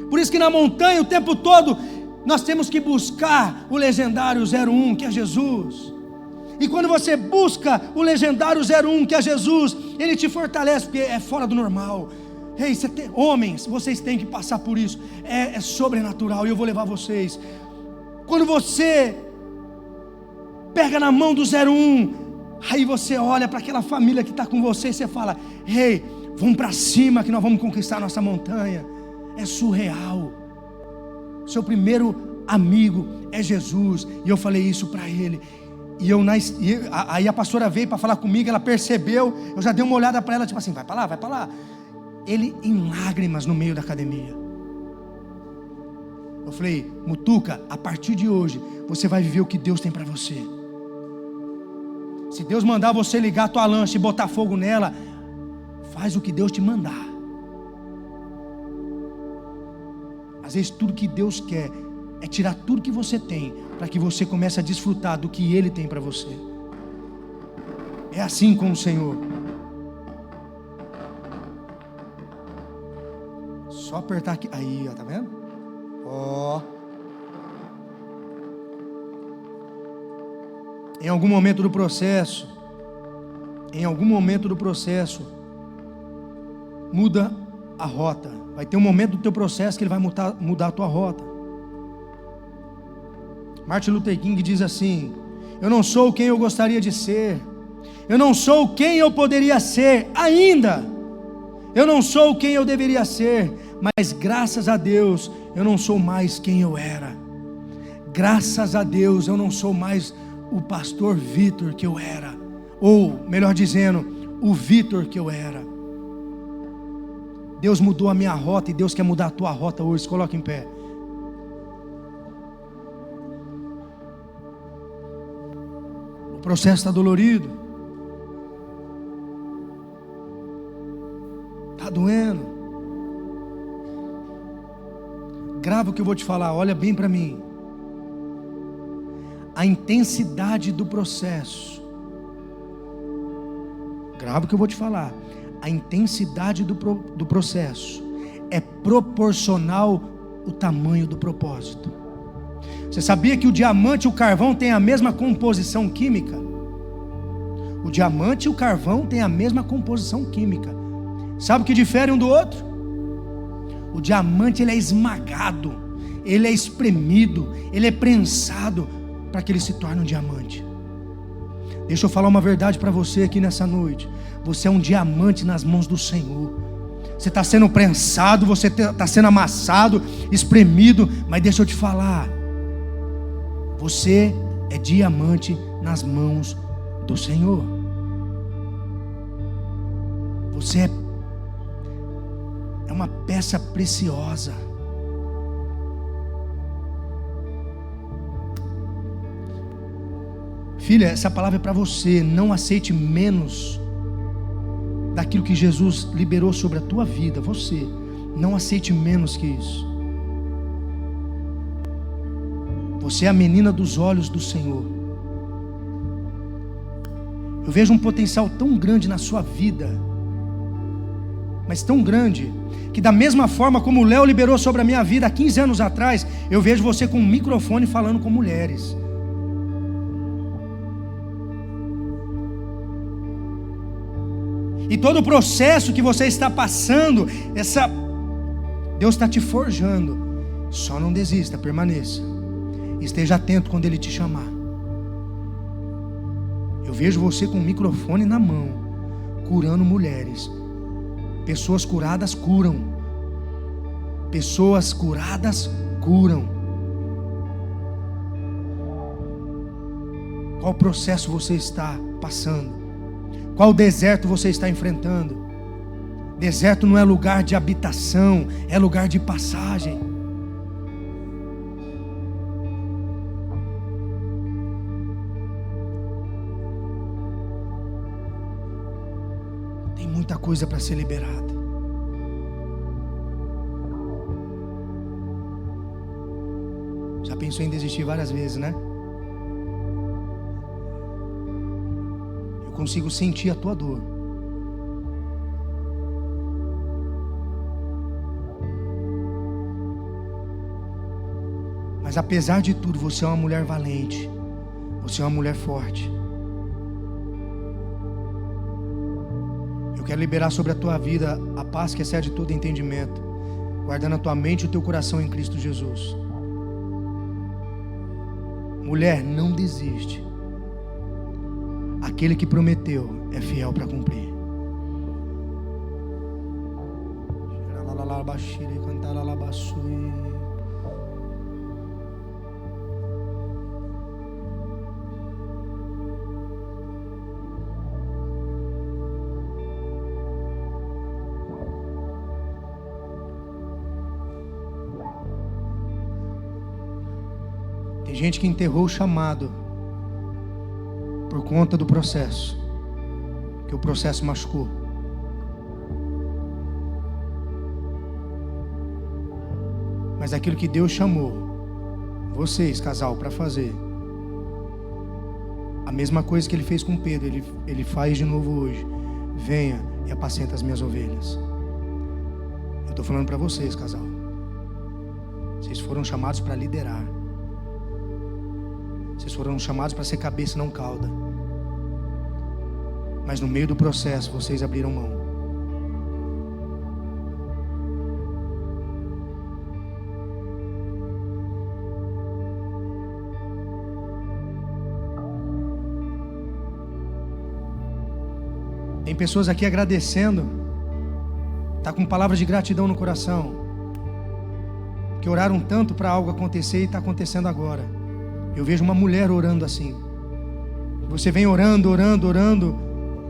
Por isso que na montanha o tempo todo nós temos que buscar o legendário 01, que é Jesus. E quando você busca o legendário 01, que é Jesus, ele te fortalece, porque é fora do normal. Ei, homens, vocês têm que passar por isso. É sobrenatural, e eu vou levar vocês. Quando você pega na mão do 01, aí você olha para aquela família que está com você e você fala: ei, vamos para cima que nós vamos conquistar a nossa montanha. É surreal. Seu primeiro amigo é Jesus. E eu falei isso para ele. Aí a pastora veio para falar comigo, ela percebeu, eu já dei uma olhada para ela, tipo assim, vai para lá. Ele em lágrimas no meio da academia. Eu falei: Mutuca, a partir de hoje, você vai viver o que Deus tem para você. Se Deus mandar você ligar a tua lancha e botar fogo nela, faz o que Deus te mandar. Às vezes tudo que Deus quer é tirar tudo que você tem, para que você comece a desfrutar do que Ele tem para você. É assim com o Senhor. Só apertar aqui. Aí, ó, tá vendo? Ó. Em algum momento do processo, muda a rota. Vai ter um momento do teu processo que ele vai mudar a tua rota. Martin Luther King diz assim: eu não sou quem eu gostaria de ser, eu não sou quem eu poderia ser ainda, eu não sou quem eu deveria ser, mas graças a Deus eu não sou mais quem eu era. Graças a Deus eu não sou mais o pastor Vitor que eu era, ou melhor dizendo, o Vitor que eu era. Deus mudou a minha rota e Deus quer mudar a tua rota hoje. Se coloca em pé. O processo está dolorido, está doendo. Grava o que eu vou te falar, olha bem para mim. A intensidade do processo, grava o que eu vou te falar. A intensidade do processo é proporcional ao tamanho do propósito. Você sabia que o diamante e o carvão têm a mesma composição química? O diamante e o carvão têm a mesma composição química. Sabe o que difere um do outro? O diamante ele é esmagado, ele é espremido, ele é prensado para que ele se torne um diamante. Deixa eu falar uma verdade para você aqui nessa noite. Você é um diamante nas mãos do Senhor. Você está sendo prensado, você está sendo amassado, espremido, mas deixa eu te falar, você é diamante nas mãos do Senhor. Você é uma peça preciosa. Filha, essa palavra é para você. Não aceite menos daquilo que Jesus liberou sobre a tua vida. Você não aceite menos que isso. Você é a menina dos olhos do Senhor. Eu vejo um potencial tão grande na sua vida, mas tão grande, que da mesma forma como o Léo liberou sobre a minha vida há 15 anos atrás, eu vejo você com um microfone falando com mulheres. E todo o processo que você está passando, Deus está te forjando. Só não desista, permaneça. Esteja atento quando Ele te chamar. Eu vejo você com o microfone na mão, curando mulheres. Pessoas curadas curam. Pessoas curadas curam. Qual processo você está passando? Qual deserto você está enfrentando? Deserto não é lugar de habitação, é lugar de passagem. Tem muita coisa para ser liberada. Já pensou em desistir várias vezes, né? Eu consigo sentir a tua dor. Mas apesar de tudo, você é uma mulher valente. Você é uma mulher forte. quero liberar sobre a tua vida a paz que excede todo entendimento, guardando a tua mente e o teu coração em Cristo Jesus. Mulher, não desiste. Aquele que prometeu é fiel para cumprir. Tem gente que enterrou o chamado por conta do processo, que o processo machucou. Mas aquilo que Deus chamou vocês, casal, para fazer, a mesma coisa que Ele fez com Pedro, Ele faz de novo hoje. Venha e apacenta as minhas ovelhas. Eu estou falando para vocês, casal. Vocês foram chamados para liderar. Vocês foram chamados para ser cabeça, não cauda. Mas no meio do processo, vocês abriram mão. Tem pessoas aqui agradecendo, está com palavras de gratidão no coração, que oraram tanto para algo acontecer e está acontecendo agora. Eu vejo uma mulher orando assim. Você vem orando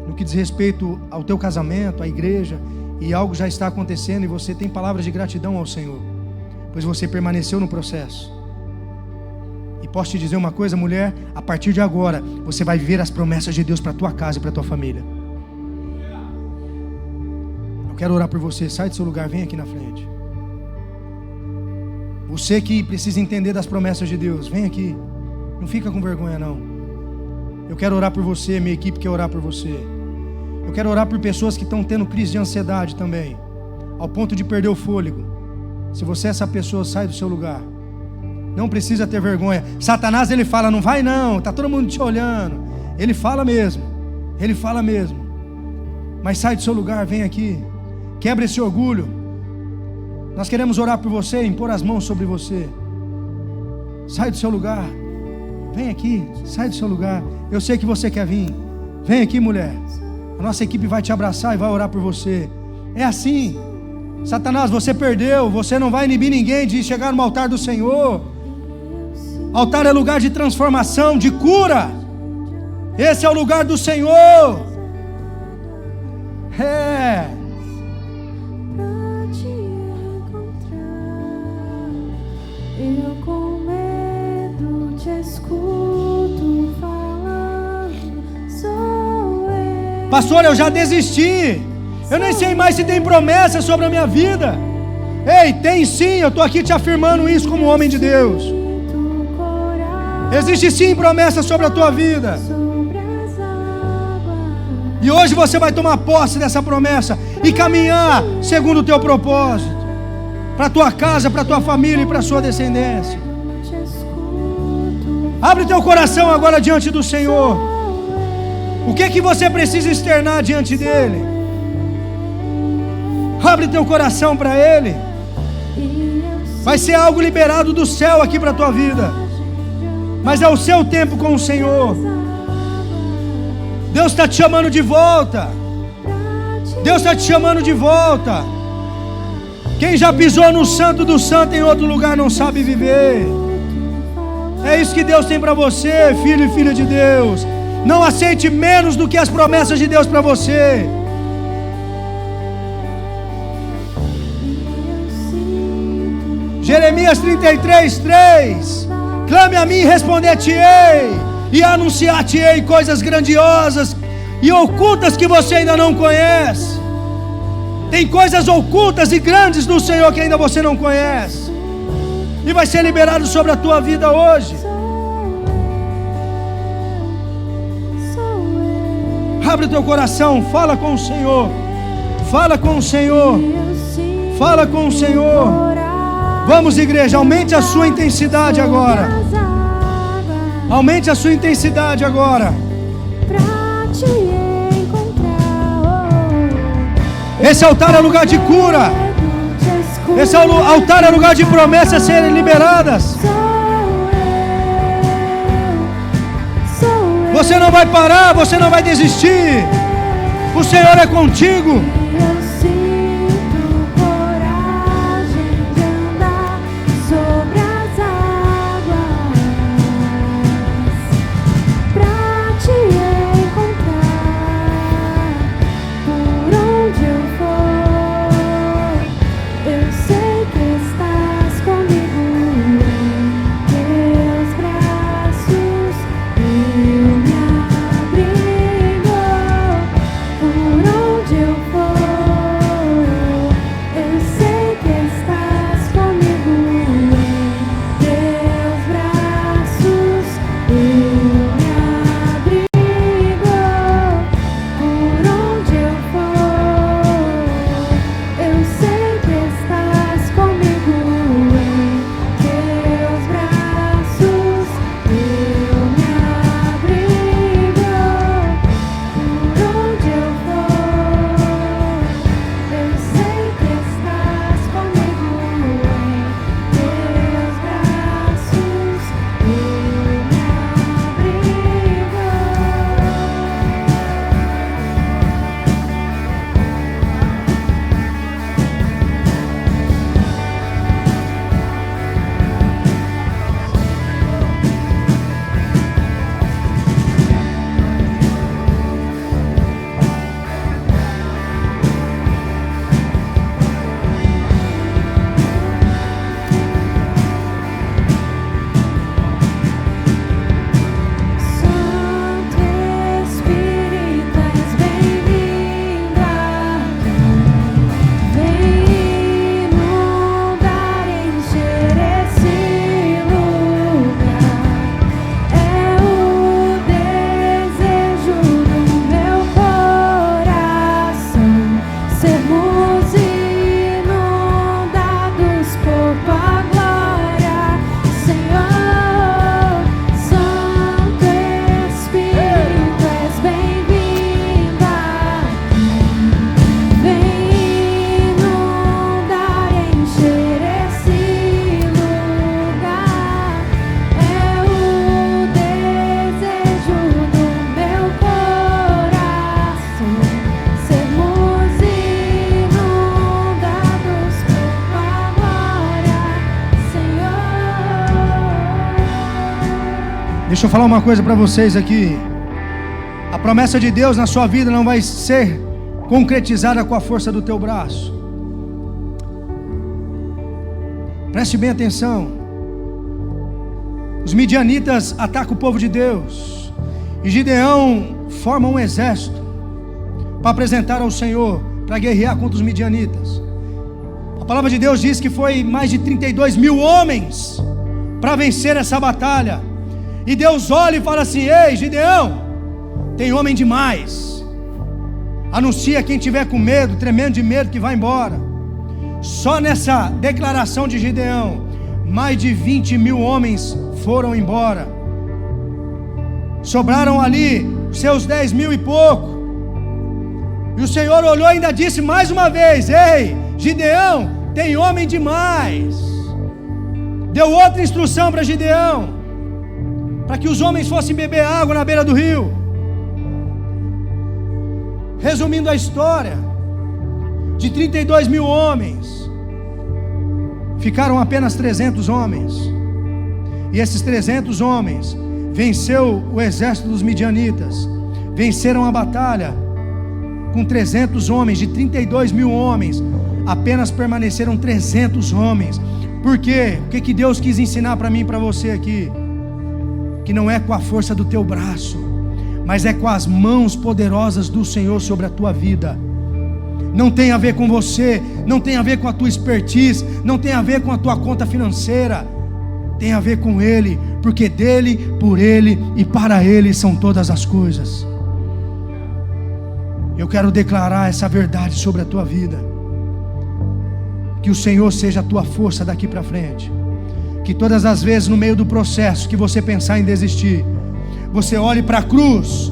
no que diz respeito ao teu casamento, à igreja, e algo já está acontecendo e você tem palavras de gratidão ao Senhor, pois você permaneceu no processo. E posso te dizer uma coisa, mulher, a partir de agora você vai viver as promessas de Deus para a tua casa e para a tua família. Eu quero orar por você. Sai do seu lugar, vem aqui na frente. Você que precisa entender das promessas de Deus, vem aqui. Não fica com vergonha não. Eu quero orar por você, minha equipe quer orar por você. Eu quero orar por pessoas que estão tendo crise de ansiedade também, ao ponto de perder o fôlego. Se você é essa pessoa, sai do seu lugar. Não precisa ter vergonha. Satanás, ele fala, não vai não, está todo mundo te olhando. Ele fala mesmo. Mas sai do seu lugar, vem aqui. Quebra esse orgulho. Nós queremos orar por você, impor as mãos sobre você. Sai do seu lugar. Vem aqui, sai do seu lugar. Eu sei que você quer vir. Vem aqui, mulher. A nossa equipe vai te abraçar e vai orar por você. É assim. Satanás, você perdeu. Você não vai inibir ninguém de chegar no altar do Senhor. Altar é lugar de transformação, de cura. Esse é o lugar do Senhor. Eu com medo te escuto falando, sou eu. Pastor, eu já desisti. Eu nem sei mais se tem promessa sobre a minha vida. Ei, tem sim, eu estou aqui te afirmando isso como homem de Deus. Existe sim promessa sobre a tua vida. E hoje você vai tomar posse dessa promessa e caminhar segundo o teu propósito, para a tua casa, para a tua família e para a sua descendência. Abre teu coração agora diante do Senhor. O que é que você precisa externar diante dEle? Abre teu coração para Ele. Vai ser algo liberado do céu aqui para a tua vida. Mas é o seu tempo com o Senhor. Deus está te chamando de volta. Deus está te chamando de volta. Quem já pisou no santo do santo em outro lugar não sabe viver. É isso que Deus tem para você, filho e filha de Deus. Não aceite menos do que as promessas de Deus para você. Jeremias 33:3. Clame a mim e responder-te-ei, e anunciar-te-ei coisas grandiosas e ocultas que você ainda não conhece. Tem coisas ocultas e grandes do Senhor que ainda você não conhece, e vai ser liberado sobre a tua vida hoje. Abre o teu coração, fala com o Senhor. Fala com o Senhor. Fala com o Senhor. Vamos, igreja, aumente a sua intensidade agora. Aumente a sua intensidade agora. Pra te encontrar, Esse altar é lugar de cura. Esse altar é lugar de promessas serem liberadas. Você não vai parar, você não vai desistir. O Senhor é contigo. Deixa eu falar uma coisa para vocês aqui. A promessa de Deus na sua vida não vai ser concretizada com a força do teu braço. Preste bem atenção. Os midianitas atacam o povo de Deus, e Gideão forma um exército para apresentar ao Senhor, para guerrear contra os midianitas. A palavra de Deus diz que foi mais de 32 mil homens para vencer essa batalha. E Deus olha e fala assim: ei, Gideão, tem homem demais. Anuncia quem tiver com medo, tremendo de medo, que vai embora. Só nessa declaração de Gideão, mais de 20 mil homens foram embora. Sobraram ali seus 10 mil e pouco. E o Senhor olhou e ainda disse mais uma vez: ei, Gideão, tem homem demais. Deu outra instrução para Gideão, para que os homens fossem beber água na beira do rio. Resumindo a história, de 32 mil homens, ficaram apenas 300 homens. E esses 300 homens venceu o exército dos midianitas. Venceram a batalha com 300 homens. De 32 mil homens, apenas permaneceram 300 homens. Por quê? O que Deus quis ensinar para mim e para você aqui? Que não é com a força do teu braço, mas é com as mãos poderosas do Senhor sobre a tua vida. Não tem a ver com você, não tem a ver com a tua expertise, não tem a ver com a tua conta financeira, tem a ver com Ele, porque dele, por Ele e para Ele são todas as coisas. Eu quero declarar essa verdade sobre a tua vida, que o Senhor seja a tua força daqui para frente. Que todas as vezes no meio do processo que você pensar em desistir, você olhe para a cruz,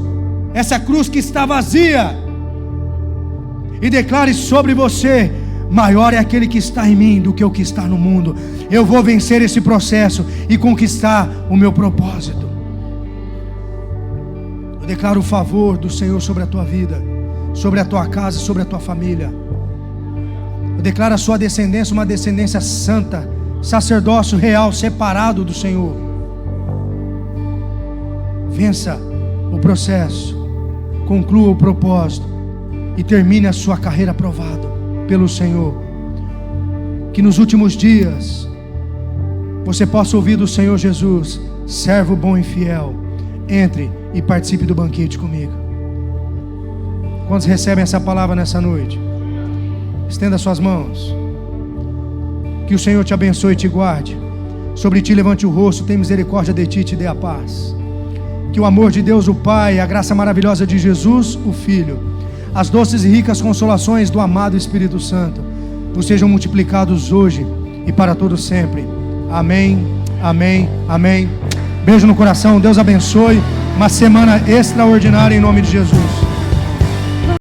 essa cruz que está vazia, e declare sobre você: maior é aquele que está em mim do que o que está no mundo. Eu vou vencer esse processo e conquistar o meu propósito. Eu declaro o favor do Senhor sobre a tua vida, sobre a tua casa, sobre a tua família. Eu declaro a sua descendência uma descendência santa, sacerdócio real, separado do Senhor. Vença o processo, conclua o propósito e termine a sua carreira aprovada pelo Senhor. Que nos últimos dias você possa ouvir do Senhor Jesus: servo bom e fiel, entre e participe do banquete comigo. Quantos recebem essa palavra nessa noite? Estenda suas mãos. Que o Senhor te abençoe e te guarde. Sobre ti levante o rosto, tem misericórdia de ti e te dê a paz. Que o amor de Deus o Pai, a graça maravilhosa de Jesus o Filho, as doces e ricas consolações do amado Espírito Santo vos sejam multiplicados hoje e para todo sempre. Amém, amém, amém. Beijo no coração, Deus abençoe. Uma semana extraordinária em nome de Jesus.